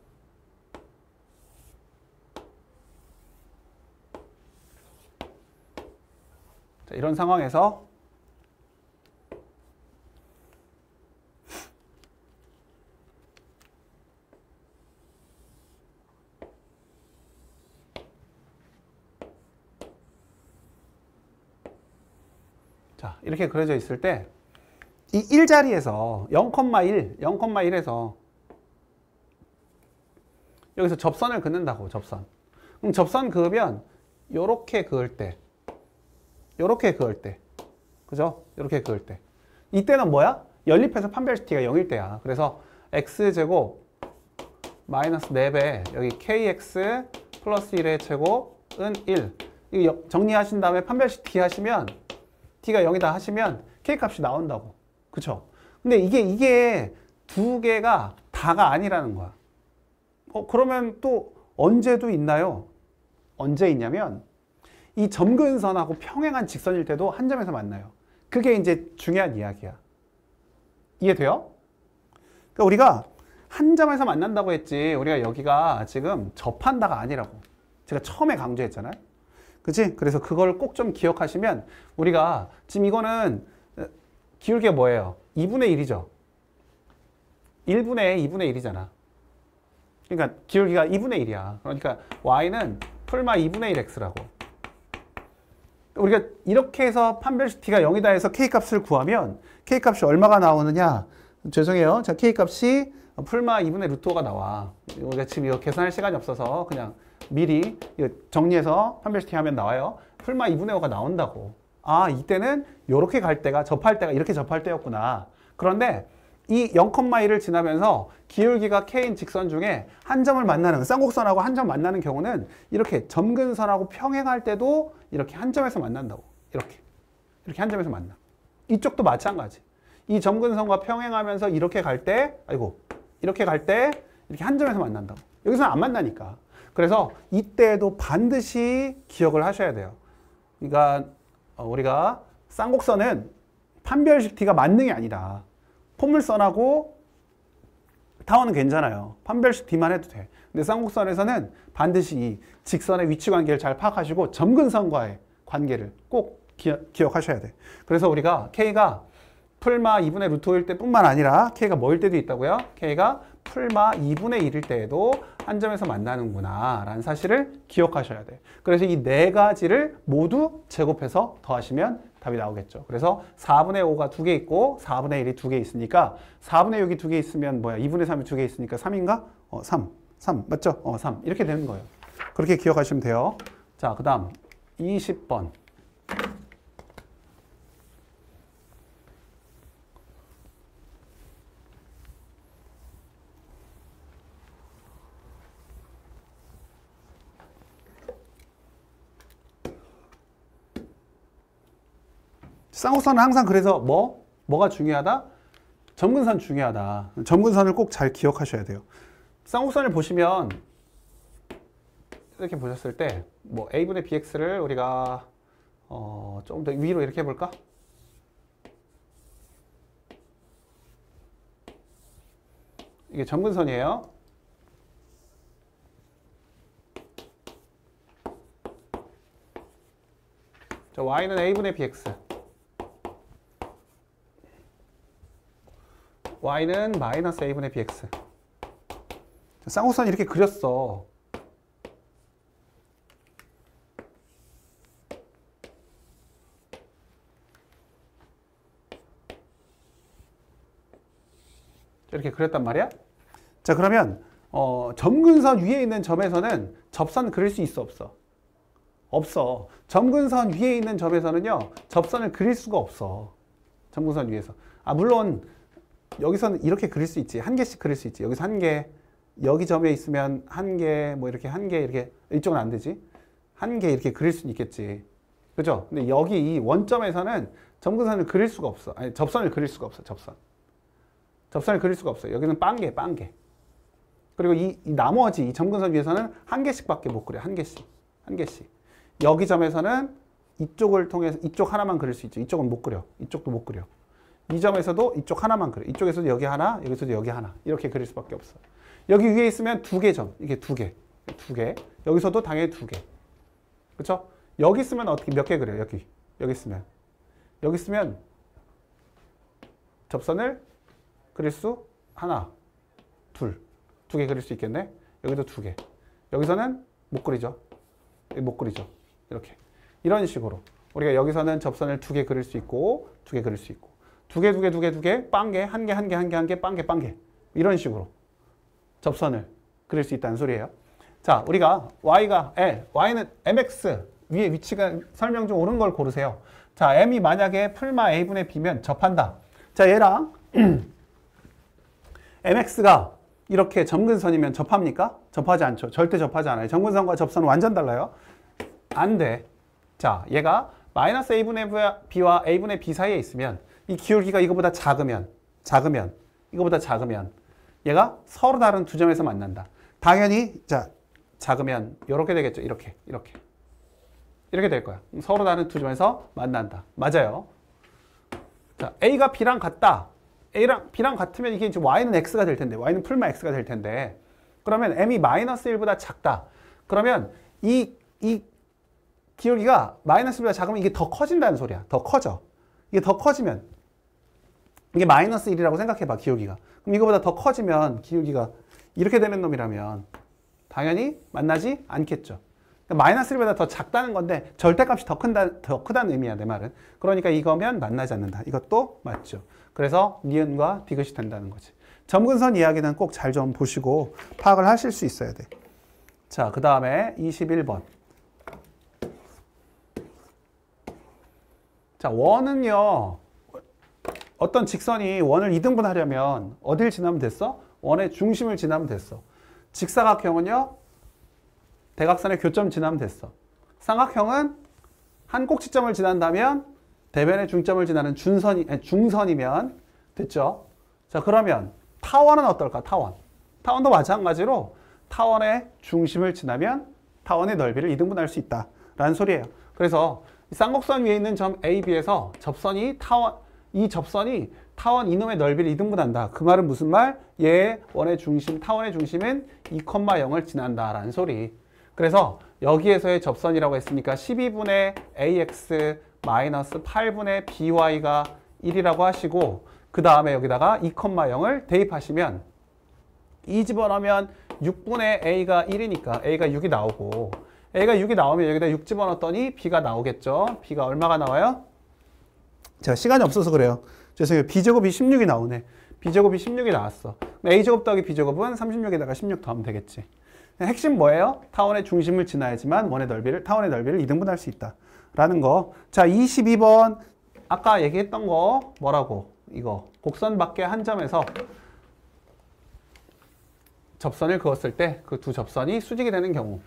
자, 이런 상황에서 자, 이렇게 그려져 있을 때 이 1자리에서 0,1, 0,1에서 여기서 접선을 긋는다고, 접선. 그럼 접선 그으면 요렇게 그을 때, 요렇게 그을 때, 그죠? 요렇게 그을 때. 이때는 뭐야? 연립해서 판별시티가 0일 때야. 그래서 x제곱 마이너스 4배, 여기 kx 플러스 1의 제곱은 1. 이거 정리하신 다음에 판별시티 하시면 t가 0이다 하시면 k값이 나온다고. 그쵸? 근데 이게 두 개가 다가 아니라는 거야. 그러면 또 언제도 있나요? 언제 있냐면 이 점근선하고 평행한 직선일 때도 한 점에서 만나요. 그게 이제 중요한 이야기야. 이해돼요? 그러니까 우리가 한 점에서 만난다고 했지, 우리가 여기가 지금 접한다가 아니라고 제가 처음에 강조했잖아요. 그치? 그래서 그걸 꼭 좀 기억하시면, 우리가 지금 이거는 기울기가 뭐예요? 2분의 1이죠. 1분의 2분의 1이잖아. 그러니까 기울기가 2분의 1이야. 그러니까 y는 풀마 2분의 1x라고. 우리가 이렇게 해서 판별시티가 0이다 해서 k값을 구하면 k값이 얼마가 나오느냐? 죄송해요. 자, k값이 풀마 2분의 루트 5가 나와. 우리가 지금 이거 계산할 시간이 없어서 그냥 미리 이거 정리해서 판별시티 하면 나와요. 풀마 2분의 5가 나온다고. 아, 이때는 이렇게 갈 때가, 접할 때가 이렇게 접할 때였구나. 그런데 이 0,1을 지나면서 기울기가 k인 직선 중에 한 점을 만나는, 쌍곡선하고 한 점 만나는 경우는 이렇게 점근선하고 평행할 때도 이렇게 한 점에서 만난다고. 이렇게 한 점에서 만나. 이쪽도 마찬가지. 이 점근선과 평행하면서 이렇게 갈 때, 이렇게 갈 때 이렇게 한 점에서 만난다고. 여기서는 안 만나니까. 그래서 이때도 반드시 기억을 하셔야 돼요. 그러니까 우리가 쌍곡선은 판별식 t가 만능이 아니다. 포물선하고 타원은 괜찮아요. 판별식 t만 해도 돼. 근데 쌍곡선에서는 반드시 이 직선의 위치 관계를 잘 파악하시고 점근선과의 관계를 꼭 기억하셔야 돼. 그래서 우리가 k가 풀마 2분의 루트 5일 때뿐만 아니라 k가 뭐일 때도 있다고요? k가 풀마 2분의 1일 때에도 한 점에서 만나는구나 라는 사실을 기억하셔야 돼. 그래서 이 네 가지를 모두 제곱해서 더하시면 답이 나오겠죠. 그래서 4분의 5가 2개 있고 4분의 1이 2개 있으니까 4분의 6이 2개 있으면 뭐야? 2분의 3이 2개 있으니까 3인가? 3 맞죠? 3 이렇게 되는 거예요. 그렇게 기억하시면 돼요. 자, 그 다음 20번. 쌍곡선은 항상 그래서 뭐가 중요하다? 점근선 중요하다. 점근선을 꼭 잘 기억하셔야 돼요. 쌍곡선을 보시면 이렇게 보셨을 때 뭐 a분의 bx를 우리가 조금 더 위로 이렇게 해볼까? 이게 점근선이에요. 자, y는 a분의 bx, y는 마이너스 a분의 bx. 쌍곡선 이렇게 그렸어. 이렇게 그렸단 말이야. 자, 그러면 점근선 위에 있는 점에서는 접선 그릴 수 있어, 없어? 없어. 점근선 위에 있는 점에서는요, 접선을 그릴 수가 없어. 점근선 위에서. 물론 여기서는 이렇게 그릴 수 있지. 한 개씩 그릴 수 있지. 여기서 한 개, 여기 점에 있으면 한 개, 뭐 이렇게 한 개, 이렇게. 이쪽은 안 되지. 한 개 이렇게 그릴 수는 있겠지. 그죠? 근데 여기 이 원점에서는 점근선을 그릴 수가 없어. 아니, 접선을 그릴 수가 없어. 접선을 그릴 수가 없어. 여기는 빵개. 그리고 이 나머지 이 점근선 위에서는 한 개씩밖에 못 그려. 한 개씩. 여기 점에서는 이쪽을 통해서 이쪽 하나만 그릴 수 있죠. 이쪽은 못 그려. 이쪽도 못 그려. 이 점에서도 이쪽 하나만 그려. 이쪽에서도 여기 하나, 여기서도 여기 하나. 이렇게 그릴 수밖에 없어. 여기 위에 있으면 두 개 점. 이게 두 개. 두 개. 여기서도 당연히 두 개. 그쵸? 여기 있으면 어떻게 몇 개 그려요? 여기 있으면. 여기 있으면 접선을 그릴 수 하나, 둘. 두 개 그릴 수 있겠네? 여기도 두 개. 여기서는 못 그리죠. 못 그리죠. 이렇게. 이런 식으로. 우리가 여기서는 접선을 두 개 그릴 수 있고, 두 개 그릴 수 있고. 두 개, 빵개, 한 개, 빵개. 이런 식으로 접선을 그릴 수 있다는 소리예요. 자, 우리가 y는 mx 위에 위치가 설명 중 옳은 걸 고르세요. 자, m이 만약에 풀마 a분의 b면 접한다. 자, 얘랑 mx가 이렇게 점근선이면 접합니까? 접하지 않죠. 절대 접하지 않아요. 점근선과 접선은 완전 달라요. 안 돼. 자, 얘가 마이너스 a분의 b와 a분의 b 사이에 있으면 이 기울기가 이거보다 작으면 이거보다 작으면 얘가 서로 다른 두 점에서 만난다. 당연히 자, 작으면 이렇게 되겠죠. 이렇게 될 거야. 서로 다른 두 점에서 만난다. 맞아요. 자, a가 b랑 같다. a랑 b랑 같으면 이게 이제 y는 x가 될 텐데, y는 풀마 x가 될 텐데, 그러면 m이 마이너스 1보다 작다. 그러면 이 기울기가 마이너스 1보다 작으면 이게 더 커진다는 소리야. 더 커져. 이게 더 커지면 이게 마이너스 1이라고 생각해봐, 기울기가. 그럼 이거보다 더 커지면 기울기가 이렇게 되는 놈이라면 당연히 만나지 않겠죠. 그러니까 마이너스 1보다 더 작다는 건데 절대값이 더 크다는 의미야, 내 말은. 그러니까 이거면 만나지 않는다. 이것도 맞죠. 그래서 니은과 디귿이 된다는 거지. 점근선 이야기는 꼭 잘 좀 보시고 파악을 하실 수 있어야 돼. 자, 그 다음에 21번. 자, 원은요, 어떤 직선이 원을 2등분 하려면 어딜 지나면 됐어? 원의 중심을 지나면 됐어. 직사각형은요, 대각선의 교점 지나면 됐어. 삼각형은 한 꼭지점을 지난다면 대변의 중점을 지나는 중선이면 됐죠. 자, 그러면 타원은 어떨까? 타원도 마찬가지로 타원의 중심을 지나면 타원의 넓이를 2등분할 수 있다라는 소리예요. 그래서 쌍곡선 위에 있는 점 A, B에서 이 접선이 타원 이놈의 넓이를 2등분한다. 그 말은 무슨 말? 얘의 원의 중심, 타원의 중심은 2,0을 지난다라는 소리. 그래서 여기에서의 접선이라고 했으니까 12분의 ax 마이너스 8분의 by가 1이라고 하시고, 그 다음에 여기다가 2,0을 대입하시면 이 집어넣으면 6분의 a가 1이니까 a가 6이 나오고, a가 6이 나오면 여기다 6 집어넣었더니 b가 나오겠죠. b가 얼마가 나와요? 제가 시간이 없어서 그래요. 죄송해요. b제곱이 16이 나오네. b제곱이 16이 나왔어. a제곱 더하기 b제곱은 36에다가 16 더하면 되겠지. 핵심 뭐예요? 타원의 중심을 지나야지만 타원의 넓이를 2등분할 수 있다. 라는 거. 자, 22번. 아까 얘기했던 거 뭐라고? 이거. 곡선 밖에 한 점에서 접선을 그었을 때 그 두 접선이 수직이 되는 경우.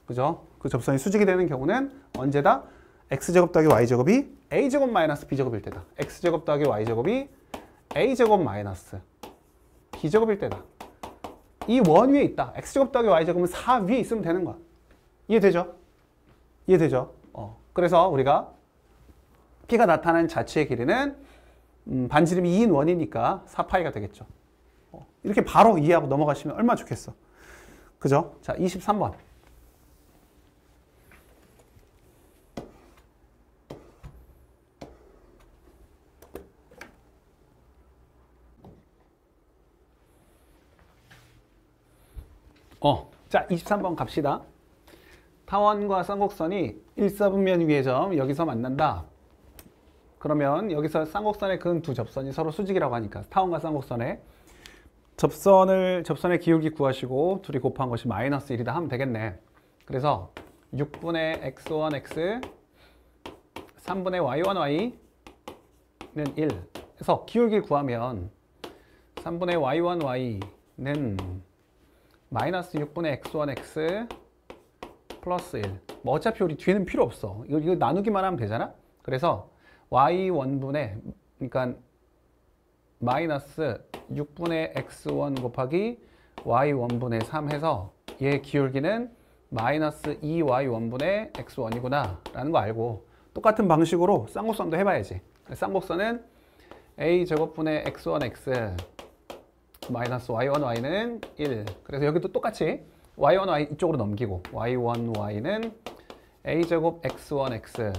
그죠? 그 접선이 수직이 되는 경우는 언제다? x제곱 더하기 y제곱이 a제곱 마이너스 b제곱일 때다. x제곱 더하기 y제곱이 a제곱 마이너스 b제곱일 때다. 이 원 위에 있다. x제곱 더하기 y제곱은 4 위에 있으면 되는 거야. 이해되죠? 이해되죠? 그래서 우리가 P가 나타나는 자체의 길이는 반지름이 2인 원이니까 4파이가 되겠죠. 이렇게 바로 이해하고 넘어가시면 얼마나 좋겠어. 그죠? 자, 23번. 자, 23번 갑시다. 타원과 쌍곡선이 일사분면 위의 점 여기서 만난다. 그러면 여기서 쌍곡선에 그은 두 접선이 서로 수직이라고 하니까 타원과 쌍곡선의 접선의 기울기 구하시고 둘이 곱한 것이 마이너스 1이다 하면 되겠네. 그래서 6분의 x1x 3분의 y1y는 1. 그래서 기울기 구하면 3분의 y1y는 마이너스 6분의 x1x 플러스 1. 뭐 어차피 우리 뒤에는 필요 없어. 이거 나누기만 하면 되잖아. 그래서 y1분의, 그러니까 마이너스 6분의 x1 곱하기 y1분의 3 해서 얘 기울기는 마이너스 2y1분의 x1이구나 라는 거 알고, 똑같은 방식으로 쌍곡선도 해봐야지. 쌍곡선은 a제곱분의 x1x 마이너스 y1, y는 1. 그래서 여기도 똑같이 y1, y 이쪽으로 넘기고 y1, y는 a제곱 x1, x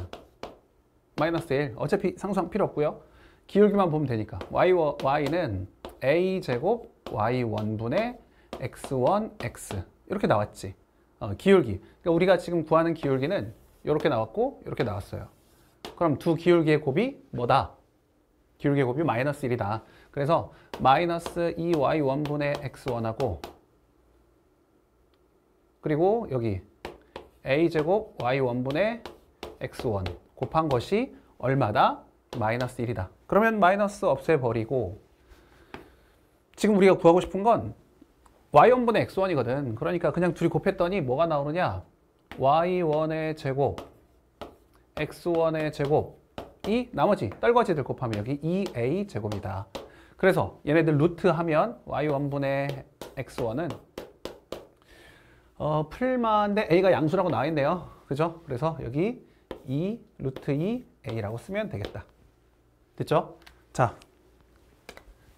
마이너스 1. 어차피 상수항 필요 없고요. 기울기만 보면 되니까 y는 a제곱 y1분의 x1, x 이렇게 나왔지. 기울기. 그러니까 우리가 지금 구하는 기울기는 이렇게 나왔고 이렇게 나왔어요. 그럼 두 기울기의 곱이 뭐다? 기울기의 곱이 마이너스 1이다. 그래서 마이너스 2y1분의 x1하고 그리고 여기 a제곱 y1분의 x1 곱한 것이 얼마다? 마이너스 1이다. 그러면 마이너스 없애버리고 지금 우리가 구하고 싶은 건 y1분의 x1이거든. 그러니까 그냥 둘이 곱했더니 뭐가 나오느냐? y1의 제곱 x1의 제곱이 나머지 떨거지들 곱하면 여기 2a 제곱이다. 그래서 얘네들 루트 하면 y1분의 x1은 풀만데 a가 양수라고 나와 있네요. 그죠? 그래서 여기 2 루트 2a라고 쓰면 되겠다. 됐죠? 자,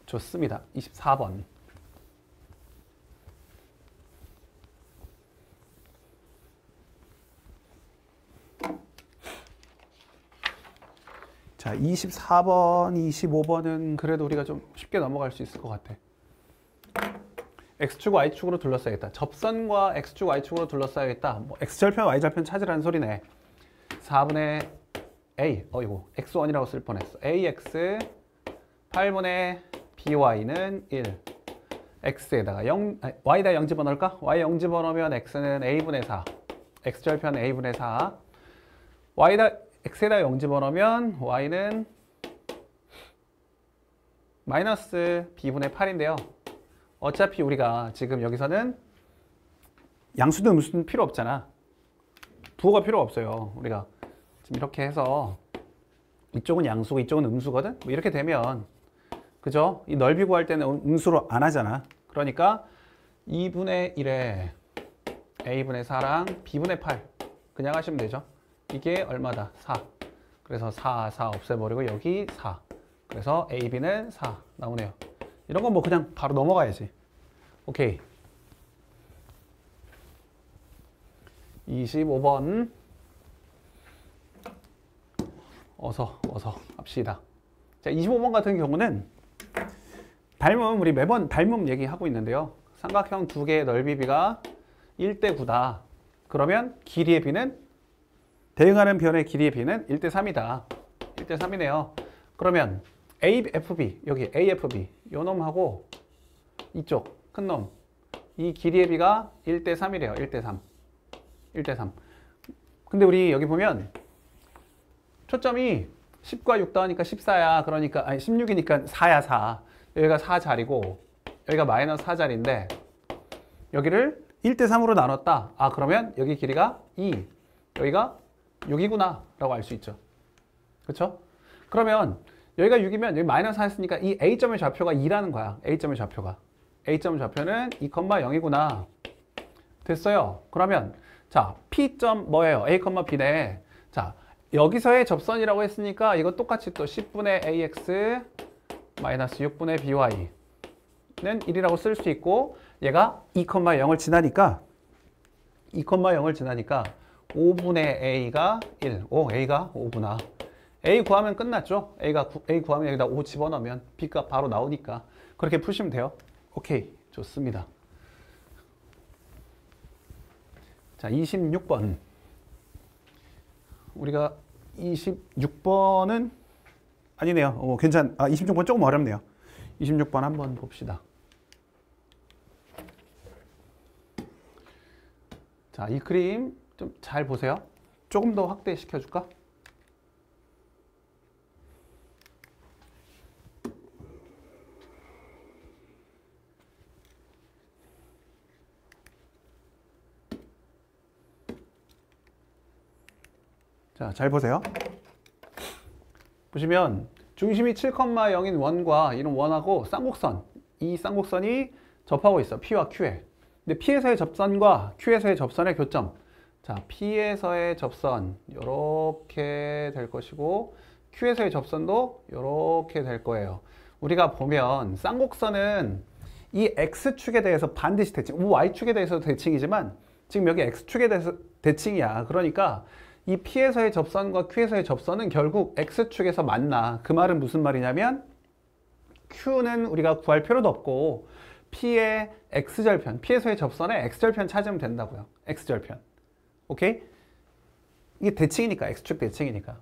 좋습니다. 24번. 자, 24번, 25번은 그래도 우리가 좀 쉽게 넘어갈 수 있을 것 같아. x축, y축으로 둘러싸야겠다. 접선과 x축, y축으로 둘러싸야겠다. 뭐 x절편, y절편 찾으라는 소리네. 4분의 a, 이거 x1이라고 쓸 뻔했어. ax 8분의 by는 1. x에다가 y에다 0 집어넣을까? y 0 집어넣으면 x는 a분의 4. x절편 a분의 4. x에다 0 집어넣으면 y는 마이너스 b분의 8인데요. 어차피 우리가 지금 여기서는 양수든 음수든 필요 없잖아. 부호가 필요 없어요. 우리가 지금 이렇게 해서 이쪽은 양수고 이쪽은 음수거든. 뭐 이렇게 되면 그죠? 이 넓이 구할 때는 음수로 안 하잖아. 그러니까 2분의 1에 a분의 4랑 b분의 8 그냥 하시면 되죠. 이게 얼마다? 4. 그래서 4 없애버리고 여기 4. 그래서 ab는 4 나오네요. 이런 건 뭐 그냥 바로 넘어가야지. 오케이. 25번. 어서 합시다. 자, 25번 같은 경우는 닮음, 우리 매번 닮음 얘기하고 있는데요. 삼각형 두 개의 넓이 비가 1대 9다. 그러면 길이의 비는 대응하는 변의 길이의 비는 1대 3이다. 1대 3이네요. 그러면 AFB, 여기 AFB, 요 놈하고 이쪽 큰 놈, 이 길이의 비가 1대 3이래요. 1대 3. 1대 3. 근데 우리 여기 보면 초점이 10과 6 더하니까 14야. 그러니까 아니 16이니까 4야 4. 여기가 4자리고 여기가 마이너스 4자리인데 여기를 1대 3으로 나눴다. 아, 그러면 여기 길이가 2, 여기가 6이구나 라고 알 수 있죠. 그렇죠? 그러면 여기가 6이면 여기 마이너스 4 했으니까 이 A점의 좌표가 2라는 거야. A점의 좌표가. A점 좌표는 2,0이구나. 됐어요. 그러면 자, P점 뭐예요? A, B네. 자, 여기서의 접선이라고 했으니까 이거 똑같이 또 10분의 AX 마이너스 6분의 BY는 1이라고 쓸 수 있고 얘가 2,0을 지나니까 2,0을 지나니까 5분의 A가 1. A가 5구나. A 구하면 끝났죠? A 구하면 여기다 5 집어넣으면 B값 바로 나오니까 그렇게 푸시면 돼요. 오케이, 좋습니다. 자, 26번. 우리가 26번은 아니네요. 26번 조금 어렵네요. 26번 한번 봅시다. 자, 이 그림 좀 잘 보세요. 조금 더 확대시켜 줄까? 자, 잘 보세요. 보시면 중심이 7,0인 원과 이런 원하고 쌍곡선, 이 쌍곡선이 접하고 있어. P와 Q에. 근데 P에서의 접선과 Q에서의 접선의 교점. 자, P에서의 접선 이렇게 될 것이고 Q에서의 접선도 이렇게 될 거예요. 우리가 보면 쌍곡선은 이 x축에 대해서 반드시 대칭, y축에 대해서도 대칭이지만 지금 여기 x축에 대해서 대칭이야. 그러니까 이 P에서의 접선과 Q에서의 접선은 결국 x축에서 만나. 그 말은 무슨 말이냐면 Q는 우리가 구할 필요도 없고 P의 x절편, P에서의 접선의 x절편 찾으면 된다고요. x절편. 오케이? 이게 대칭이니까, x축 대칭이니까.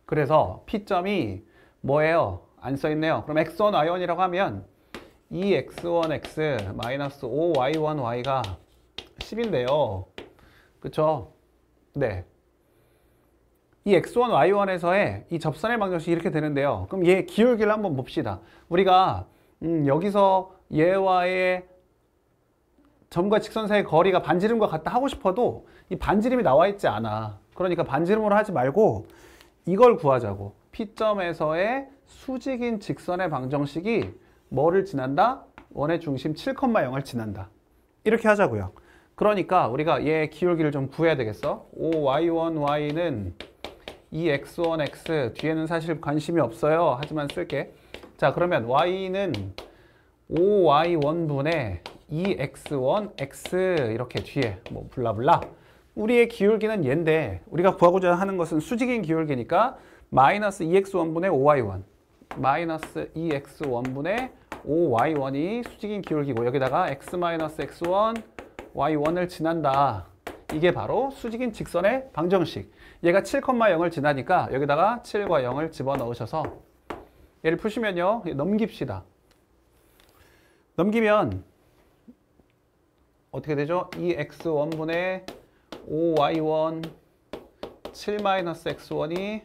그래서 P점이 뭐예요? 안 써있네요. 그럼 x1, y1이라고 하면 2x1x 마이너스 5y1y가 10인데요. 그쵸? 네. 이 x1, y1에서의 이 접선의 방정식이 이렇게 되는데요. 그럼 얘 기울기를 한번 봅시다. 우리가 여기서 얘와의 점과 직선 사이의 거리가 반지름과 같다 하고 싶어도 이 반지름이 나와 있지 않아. 그러니까 반지름으로 하지 말고 이걸 구하자고. P점에서의 수직인 직선의 방정식이 뭐를 지난다? 원의 중심 7,0을 지난다. 이렇게 하자고요. 그러니까 우리가 얘 기울기를 좀 구해야 되겠어. 5y1y는 2x1x 뒤에는 사실 관심이 없어요. 하지만 쓸게. 자, 그러면 y는 5y1분의 2x1x 이렇게 뒤에 뭐 블라블라. 우리의 기울기는 얘인데 우리가 구하고자 하는 것은 수직인 기울기니까 마이너스 2x1분의 5y1 마이너스 2x1분의 5y1이 수직인 기울기고 여기다가 x-x1 y1을 지난다. 이게 바로 수직인 직선의 방정식. 얘가 7,0을 지나니까 여기다가 7과 0을 집어넣으셔서 얘를 푸시면요. 넘깁시다. 넘기면 어떻게 되죠? 2x1분의 5y1 7-x1이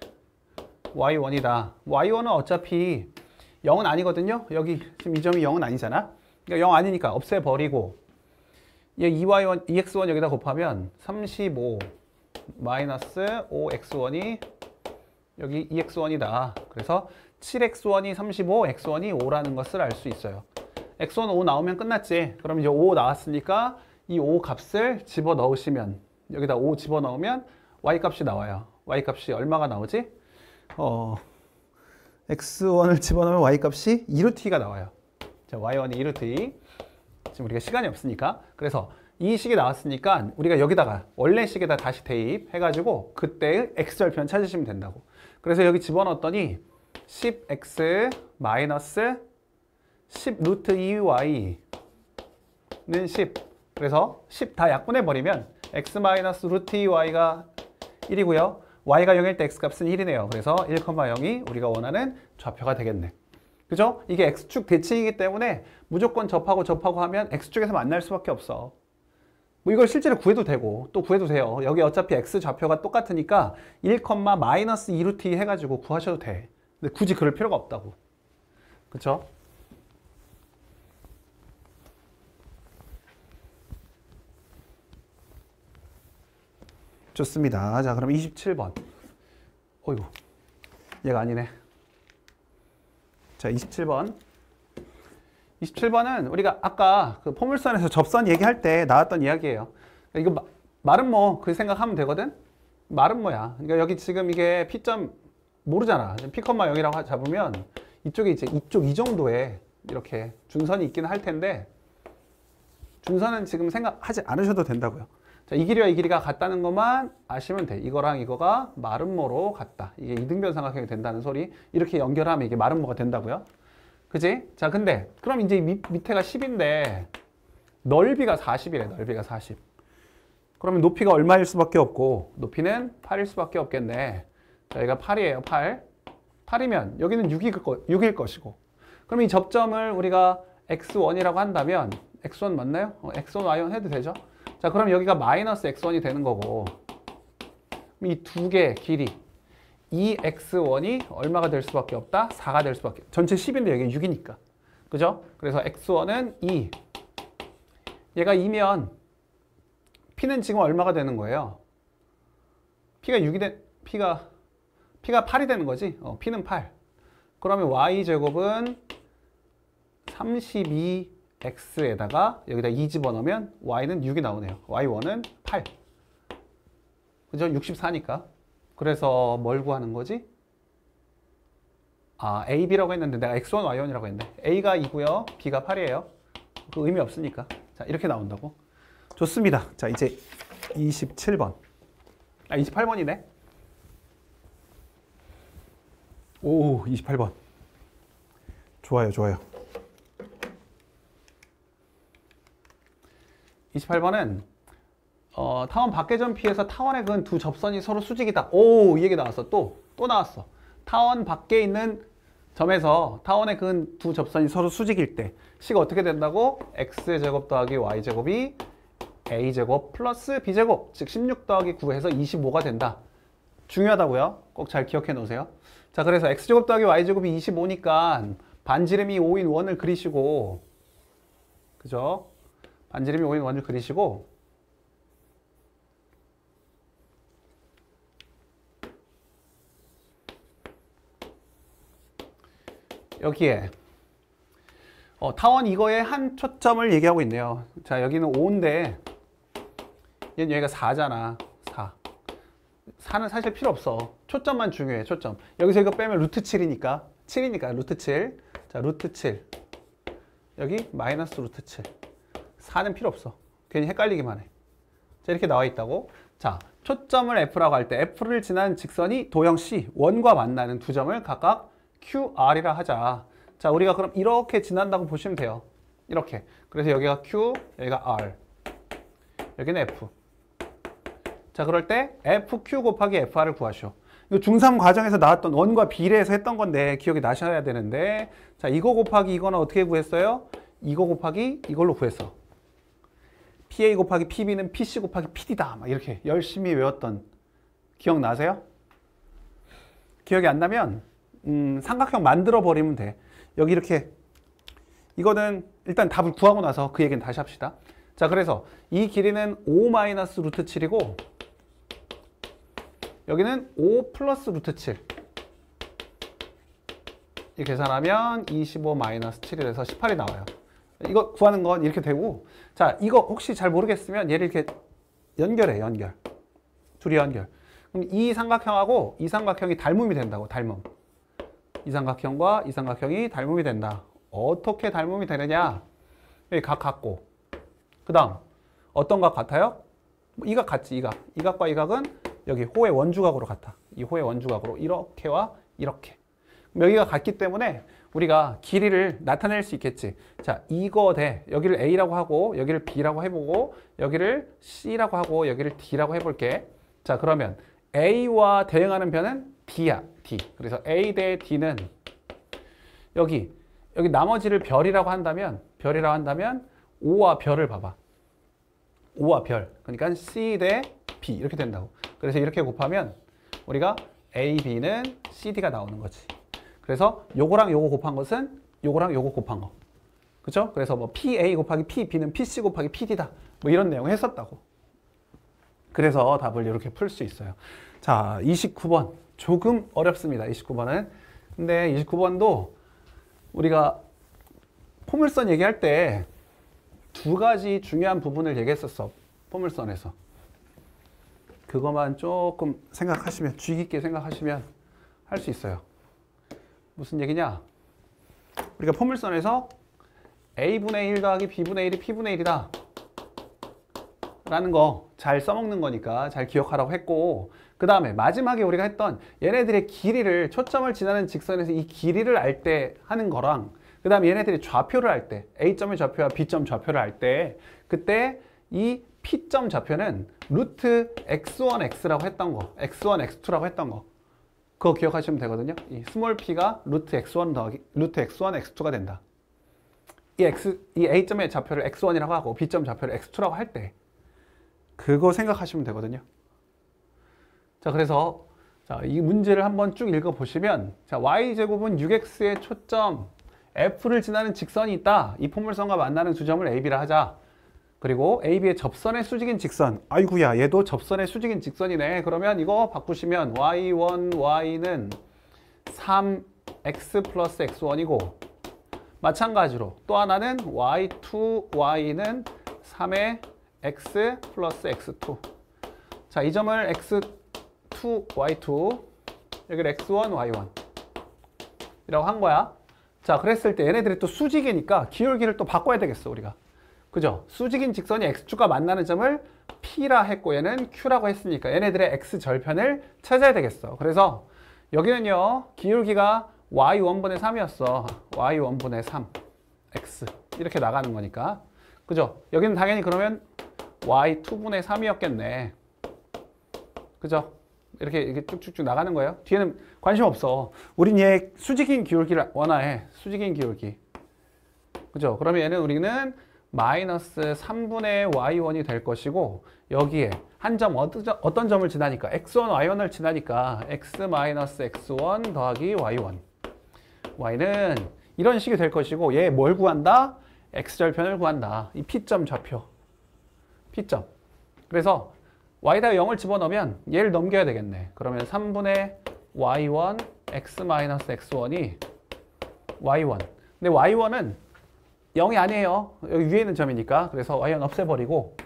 y1이다. y1은 어차피 0은 아니거든요. 여기 지금 이 점이 0은 아니잖아. 그러니까 0 아니니까 없애버리고 얘 2y1, 2x1 여기다 곱하면 35 마이너스 5x1이 여기 2x1이다. 그래서 7x1이 35, x1이 5라는 것을 알 수 있어요. x1 5 나오면 끝났지. 그럼 이제 5 나왔으니까 이 5 값을 집어넣으시면 여기다 5 집어넣으면 y 값이 나와요. y 값이 얼마가 나오지? x1을 집어넣으면 y 값이 2루트2가 나와요. 자, y1이 2루트2. 지금 우리가 시간이 없으니까. 그래서 이 식이 나왔으니까 우리가 여기다가 원래 식에다 다시 대입해가지고 그때의 x절편 찾으시면 된다고. 그래서 여기 집어넣었더니 10x 마이너스 10 루트 2y는 10. 그래서 10 다 약분해버리면 x 마이너스 루트 2y가 1이고요. y가 0일 때 x값은 1이네요. 그래서 1,0이 우리가 원하는 좌표가 되겠네. 그죠? 이게 x축 대칭이기 때문에 무조건 접하고 하면 x축에서 만날 수밖에 없어. 뭐 이걸 실제로 구해도 되고 또 구해도 돼요. 여기 어차피 x 좌표가 똑같으니까 1, 마이너스 2루트 2 해가지고 구하셔도 돼. 근데 굳이 그럴 필요가 없다고. 그쵸? 좋습니다. 자, 그럼 27번. 어이구, 얘가 아니네. 자, 27번. 27번은 우리가 아까 그 포물선에서 접선 얘기할 때 나왔던 이야기예요. 이거 말은 뭐 그 생각하면 되거든? 말은 뭐야? 그러니까 여기 지금 이게 P점 모르잖아. P, 0이라고 잡으면 이쪽에 이제 이쪽 이 정도에 이렇게 준선이 있기는 할 텐데 준선은 지금 생각하지 않으셔도 된다고요. 자, 이 길이와 이 길이가 같다는 것만 아시면 돼. 이거랑 이거가 마름모로 같다. 이게 이등변 삼각형이 된다는 소리. 이렇게 연결하면 이게 마름모가 된다고요. 그지? 자, 근데 그럼 이제 밑에가 10인데 넓이가 40이래. 넓이가 40. 그러면 높이가 얼마일 수밖에 없고 높이는 8일 수밖에 없겠네. 자, 여기가 8이에요. 8. 8이면 여기는 6일 것이고. 그럼 이 접점을 우리가 x1이라고 한다면 x1 맞나요? x1, y1 해도 되죠? 자, 그럼 여기가 마이너스 x1이 되는 거고 이 두 개의 길이 2x1이 얼마가 될 수밖에 없다? 4가 될 수밖에. 전체 10인데 여기 6이니까. 그죠? 그래서 x1은 2. 얘가 2면 p는 지금 얼마가 되는 거예요? p가 8이 되는 거지? p는 8. 그러면 y제곱은 32x에다가 여기다 2 집어넣으면 y는 6이 나오네요. y1은 8. 그죠? 64니까. 그래서 뭘 구하는 거지? 아, A, B라고 했는데 내가 X1, Y1이라고 했는데 A가 2고요. B가 8이에요. 그 의미 없으니까. 자, 이렇게 나온다고. 좋습니다. 자, 이제 27번. 28번이네. 오, 28번. 좋아요, 좋아요. 28번은 타원 밖의 피에서 타원에 그은 두 접선이 서로 수직이다. 오, 이 얘기 나왔어. 또 나왔어. 타원 밖에 있는 점에서 타원에 그은 두 접선이 서로 수직일 때 식이 어떻게 된다고? x제곱 더하기 y제곱이 a제곱 플러스 b제곱, 즉 16 더하기 9해서 25가 된다. 중요하다고요? 꼭 잘 기억해 놓으세요. 자, 그래서 x제곱 더하기 y제곱이 25니까 반지름이 5인 원을 그리시고, 그죠? 반지름이 5인 원을 그리시고, 여기에 타원 이거에 한 초점을 얘기하고 있네요. 자, 여기는 5인데 얘는 여기가 4잖아. 4는 사실 필요 없어. 초점만 중요해. 초점. 여기서 이거 빼면 루트 7이니까 7이니까 루트 7. 자, 루트 7 여기 마이너스 루트 7. 4는 필요 없어. 괜히 헷갈리기만 해. 자, 이렇게 나와 있다고. 자, 초점을 F라고 할 때 F를 지나는 직선이 도형 C, 원과 만나는 두 점을 각각 QR이라 하자. 자, 우리가 그럼 이렇게 지난다고 보시면 돼요. 이렇게. 그래서 여기가 Q, 여기가 R, 여기는 F. 자, 그럴 때 FQ 곱하기 FR을 구하시오. 이거 중3 과정에서 나왔던 원과 비례해서 했던 건데 기억이 나셔야 되는데, 자, 이거 곱하기 이거는 어떻게 구했어요? 이거 곱하기 이걸로 구했어. PA 곱하기 PB는 PC 곱하기 PD다. 막 이렇게 열심히 외웠던 기억나세요? 기억이 안 나면 삼각형 만들어 버리면 돼. 여기 이렇게, 이거는 일단 답을 구하고 나서 그 얘기는 다시 합시다. 자, 그래서 이 길이는 5 마이너스 루트 7이고 여기는 5 플러스 루트 7. 이 계산하면 25 마이너스 7이 돼서 18이 나와요. 이거 구하는 건 이렇게 되고, 자, 이거 혹시 잘 모르겠으면 얘를 이렇게 연결해. 둘이 연결. 그럼 이 삼각형하고 이 삼각형이 닮음이 된다고. 닮음. 이 삼각형과 이 삼각형이 닮음이 된다. 어떻게 닮음이 되느냐? 여기 각 같고, 그 다음 어떤 각 같아요? 이 각 같지. 이 각과 이 각은 여기 호의 원주각으로 같아. 이 호의 원주각으로 이렇게와 이렇게. 여기가 같기 때문에 우리가 길이를 나타낼 수 있겠지. 자, 이거 대 여기를 A라고 하고 여기를 B라고 해보고 여기를 C라고 하고 여기를 D라고 해볼게. 자, 그러면 A와 대응하는 변은 D야. D. 그래서 A 대 D는 여기 나머지를 별이라고 한다면 5와 별을 봐봐. 5와 별. 그러니까 C 대 B 이렇게 된다고. 그래서 이렇게 곱하면 우리가 A, B는 CD가 나오는 거지. 그래서 요거랑 요거 곱한 것은 요거랑 요거 곱한 거. 그죠? 그래서 뭐 PA 곱하기 PB는 PC 곱하기 PD다. 뭐 이런 내용을 했었다고. 그래서 답을 이렇게 풀 수 있어요. 자, 29번. 조금 어렵습니다. 29번은. 근데 29번도 우리가 포물선 얘기할 때 두 가지 중요한 부분을 얘기했었어. 포물선에서. 그것만 조금 생각하시면, 주의 깊게 생각하시면 할 수 있어요. 무슨 얘기냐? 우리가 포물선에서 A분의 1 더하기 B분의 1이 P분의 1이다 라는 거 잘 써먹는 거니까 잘 기억하라고 했고, 그 다음에 마지막에 우리가 했던 얘네들의 길이를, 초점을 지나는 직선에서 이 길이를 알 때 하는 거랑, 그 다음에 얘네들이 좌표를 할 때, A점의 좌표와 B점 좌표를 할 때, 그때 이 P점 좌표는 루트 x1x라고 했던 거, x1, x2라고 했던 거, 그거 기억하시면 되거든요. 이 스몰 p가 루트 x1 더하기 루트 x1, x2가 된다. 이 A점의 좌표를 x1이라고 하고 B점 좌표를 x2라고 할 때 그거 생각하시면 되거든요. 자, 그래서 자, 이 문제를 한번 쭉 읽어보시면, 자, y제곱은 6x의 초점 f를 지나는 직선이 있다. 이 포물선과 만나는 두 점을 AB라 하자. 그리고 AB의 접선의 수직인 직선. 아이구야, 얘도 접선의 수직인 직선이네. 그러면 이거 바꾸시면 y1, y는 3x 플러스 x1이고, 마찬가지로 또 하나는 y2, y는 3의 x 플러스 x2. 자, 이 점을 x2, y2, 여기를 x1, y1 이라고 한 거야. 자, 그랬을 때 얘네들이 또 수직이니까 기울기를 또 바꿔야 되겠어, 우리가. 그죠? 수직인 직선이 x축과 만나는 점을 P라 했고 얘는 Q라고 했으니까 얘네들의 x절편을 찾아야 되겠어. 그래서 여기는요, 기울기가 y1분의 3이었어. y1분의 3, x. 이렇게 나가는 거니까. 그죠? 여기는 당연히 그러면 y2분의 3이었겠네. 그죠? 이렇게 쭉쭉쭉 나가는 거예요. 뒤에는 관심 없어. 우린 얘 수직인 기울기를 원화해. 수직인 기울기. 그죠? 그러면 얘는 우리는 마이너스 3분의 y1이 될 것이고 여기에 한 점 어떤 점을 지나니까 x1, y1을 지나니까 x 마이너스 x1 더하기 y1. y는 이런 식이 될 것이고 얘 뭘 구한다? x절편을 구한다. 이 P점 좌표. P점. 그래서 y에다 0을 집어넣으면 얘를 넘겨야 되겠네. 그러면 3분의 y1 x 마이너스 x1이 y1. 근데 y1은 0이 아니에요. 여기 위에 있는 점이니까. 그래서 y1 없애버리고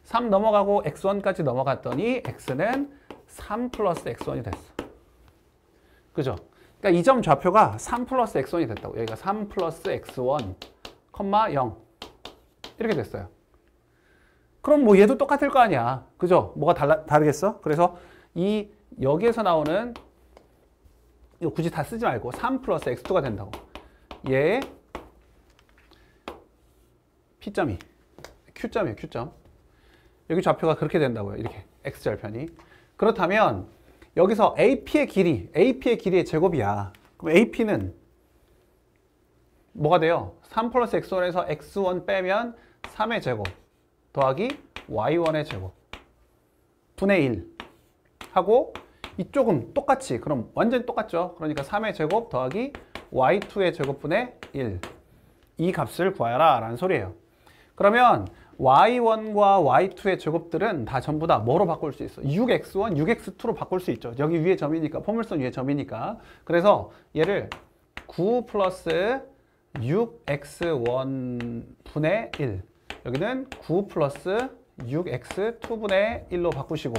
3 넘어가고 x1까지 넘어갔더니 x는 3 플러스 x1이 됐어. 그죠? 그러니까 이 점 좌표가 3 플러스 x1이 됐다고. 여기가 3 플러스 x1, 0 이렇게 됐어요. 그럼 뭐 얘도 똑같을 거 아니야. 그죠? 뭐가 다르겠어? 그래서 여기에서 나오는 이거 굳이 다 쓰지 말고 3 플러스 x2가 된다고. 얘 P점이 Q점이에요. Q점. 여기 좌표가 그렇게 된다고요. 이렇게 x절편이. 그렇다면 여기서 AP의 길이의 제곱이야. 그럼 AP는 뭐가 돼요? 3 플러스 x1에서 x1 빼면 3의 제곱 더하기 y1의 제곱 분의 1 하고 이쪽은 똑같이 그럼 완전히 똑같죠. 그러니까 3의 제곱 더하기 y2의 제곱분의 1 이 값을 구하라 라는 소리예요. 그러면 y1과 y2의 제곱들은 다 전부 다 뭐로 바꿀 수 있어? 6x1, 6x2로 바꿀 수 있죠. 여기 위에 점이니까, 포물선 위에 점이니까. 그래서 얘를 9 플러스 6x1 분의 1 여기는 9 플러스 6x2분의 1로 바꾸시고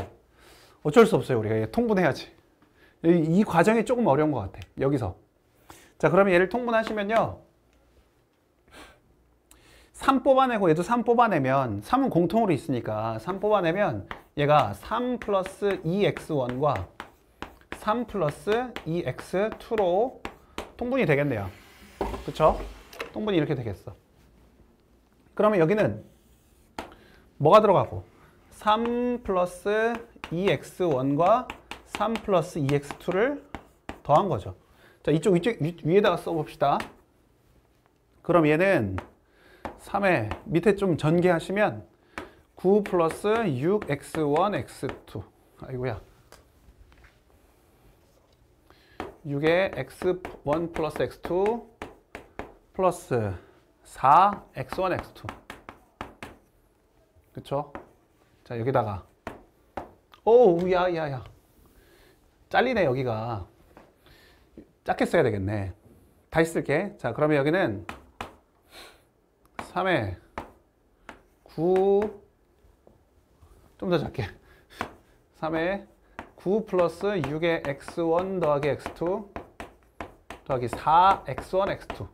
어쩔 수 없어요. 우리가 얘 통분해야지. 이 과정이 조금 어려운 것 같아. 여기서. 자, 그러면 얘를 통분하시면요. 3 뽑아내고 얘도 3 뽑아내면 3은 공통으로 있으니까 3 뽑아내면 얘가 3 플러스 2x1과 3 플러스 2x2로 통분이 되겠네요. 그쵸? 통분이 이렇게 되겠어. 그러면 여기는 뭐가 들어가고 3 플러스 2x1과 3 플러스 2x2를 더한 거죠. 자, 이쪽 위에다가 써봅시다. 그럼 얘는 3에 밑에 좀 전개하시면 9 플러스 6x1, x2 아이고야 6에 x1 플러스 x2 플러스 4 x1, x2 그쵸? 자, 여기다가 오, 야야야 잘리네. 여기가 작게 써야 되겠네. 다시 쓸게. 자, 그러면 여기는 3에 9 좀 더 작게 3에 9 플러스 6에 x1 더하기 x2 더하기 4 x1 x2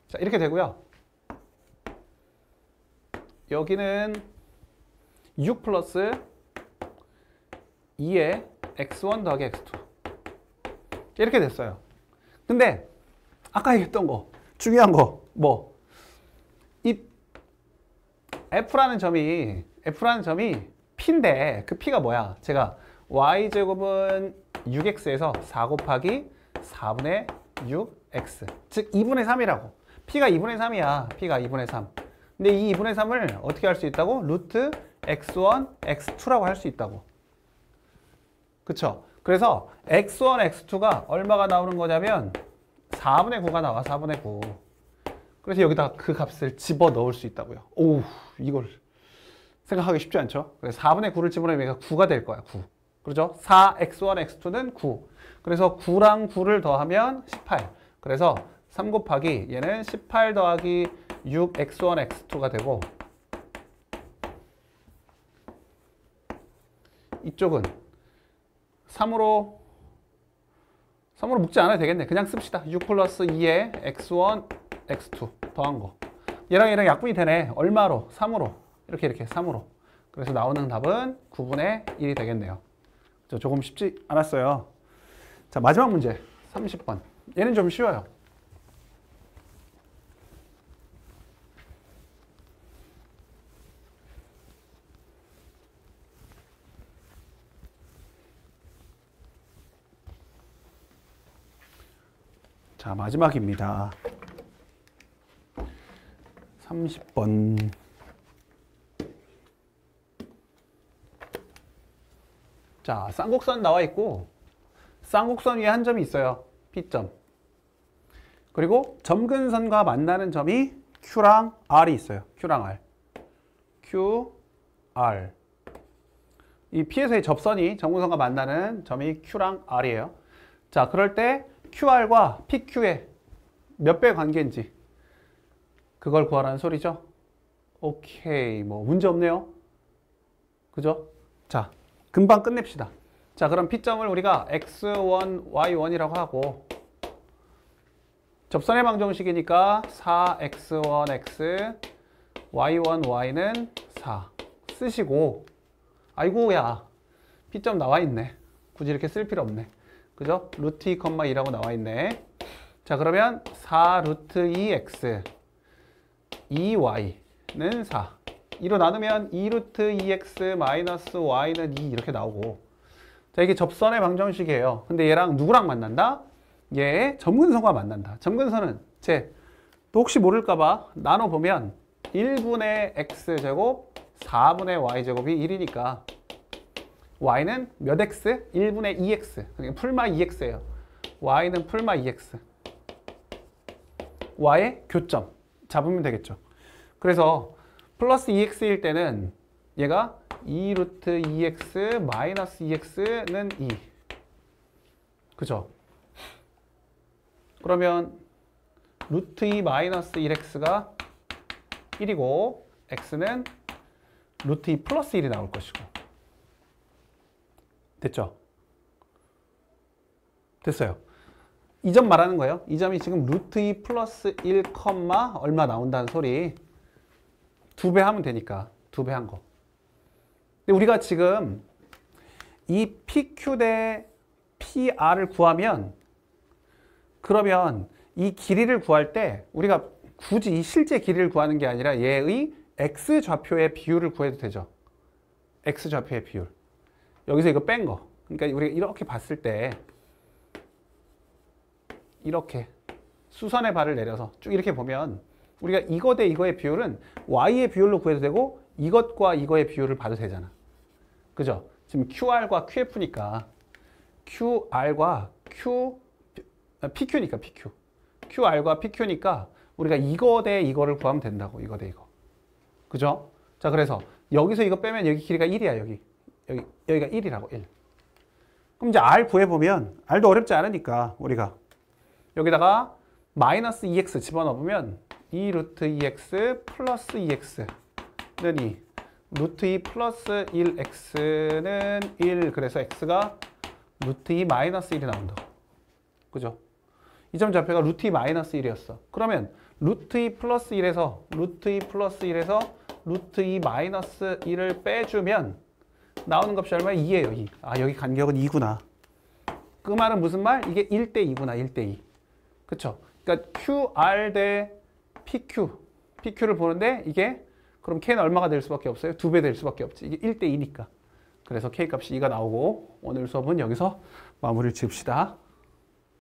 자, 이렇게 되고요. 여기는 6 플러스 2에 x1 더하기 x2 이렇게 됐어요. 근데 아까 얘기했던 거 중요한 거 뭐 이 F라는 점이 P인데 그 P가 뭐야? 제가 Y제곱은 6X에서 4 곱하기 4분의 6X 즉 2분의 3이라고. P가 2분의 3이야. P가 2분의 3. 근데 이 2분의 3을 어떻게 할 수 있다고? 루트 X1, X2라고 할 수 있다고. 그쵸? 그래서 X1, X2가 얼마가 나오는 거냐면 4분의 9가 나와. 4분의 9. 그래서 여기다 그 값을 집어넣을 수 있다고요. 오우, 이걸 생각하기 쉽지 않죠? 그래서 4분의 9를 집어넣으면 얘가 9가 될 거야. 9. 그렇죠? 4x1, x2는 9. 그래서 9랑 9를 더하면 18. 그래서 3 곱하기 얘는 18 더하기 6x1, x2가 되고 이쪽은 3으로 3으로 묶지 않아도 되겠네. 그냥 씁시다. 6 플러스 2에 x1, x2 더한 거. 얘랑 약분이 되네. 얼마로? 3으로. 이렇게 3으로. 그래서 나오는 답은 9분의 1이 되겠네요. 조금 쉽지 않았어요. 자, 마지막 문제 30번. 얘는 좀 쉬워요. 자, 마지막입니다. 30번. 자, 쌍곡선 나와 있고 쌍곡선 위에 한 점이 있어요. P점. 그리고 점근선과 만나는 점이 Q랑 R이 있어요. Q랑 R. Q, R. 이 P에서의 접선이 점근선과 만나는 점이 Q랑 R이에요. 자, 그럴 때 QR과 PQ의 몇 배 관계인지 그걸 구하라는 소리죠. 오케이, 뭐 문제 없네요. 그죠? 자, 금방 끝냅시다. 자, 그럼 P점을 우리가 X1, Y1이라고 하고 접선의 방정식이니까 4X1X, Y1, Y는 4 쓰시고 아이고야, P점 나와 있네. 굳이 이렇게 쓸 필요 없네. 그죠? 루트 2, 2라고 나와 있네. 자, 그러면 4 루트 2X, 2Y는 4. 2로 나누면 2 루트 2X 마이너스 Y는 2 이렇게 나오고. 자, 이게 접선의 방정식이에요. 근데 얘랑 누구랑 만난다? 얘 점근선과 만난다. 점근선은 또 혹시 모를까봐 나눠보면 1분의 X제곱 4분의 Y제곱이 1이니까 Y는 몇 X? 1분의 2X. 그러니까 풀마 2X예요. Y는 풀마 2X. Y의 교점 잡으면 되겠죠. 그래서 플러스 2X일 때는 얘가 2 루트 2X 마이너스 2X는 2. 그죠? 그러면 루트 2 마이너스 1X가 1이고 X는 루트 2 플러스 1이 나올 것이고. 됐죠? 됐어요. 이 점 말하는 거예요. 이 점이 지금 루트 2 플러스 1, 얼마 나온다는 소리. 2배 하면 되니까. 2배 한 거. 근데 우리가 지금 이 PQ 대 PR을 구하면 그러면 이 길이를 구할 때 우리가 굳이 이 실제 길이를 구하는 게 아니라 얘의 X좌표의 비율을 구해도 되죠. X좌표의 비율. 여기서 이거 뺀 거. 그러니까 우리가 이렇게 봤을 때 이렇게 수선의 발을 내려서 쭉 이렇게 보면 우리가 이거 대 이거의 비율은 Y의 비율로 구해도 되고 이것과 이거의 비율을 봐도 되잖아. 그죠? 지금 QR과 QF니까 QR과 PQ니까 PQ. QR과 PQ니까 우리가 이거 대 이거를 구하면 된다고. 이거 대 이거. 그죠? 자, 그래서 여기서 이거 빼면 여기 길이가 1이야. 여기가 1이라고. 1. 그럼 이제 R 구해보면 R도 어렵지 않으니까 우리가 여기다가 마이너스 2x 집어넣으면 2 루트 2x 플러스 2x는 2. 루트 2 플러스 1x는 1. 그래서 x가 루트 2 마이너스 1이 나온다. 그죠? 이 점 좌표가 루트 2 마이너스 1이었어. 그러면 루트 2 플러스 1에서 루트 2 플러스 1에서 루트 2 마이너스 1을 빼주면 나오는 값이 얼마야? 2예요. 2. 아, 여기 간격은 2구나. 그 말은 무슨 말? 이게 1대 2구나. 1대 2. 그쵸? 그러니까 QR 대 PQ. PQ를 보는데 이게 그럼 K는 얼마가 될 수밖에 없어요? 2배 될 수밖에 없지. 이게 1대 2니까. 그래서 K 값이 2가 나오고 오늘 수업은 여기서 마무리를 지읍시다.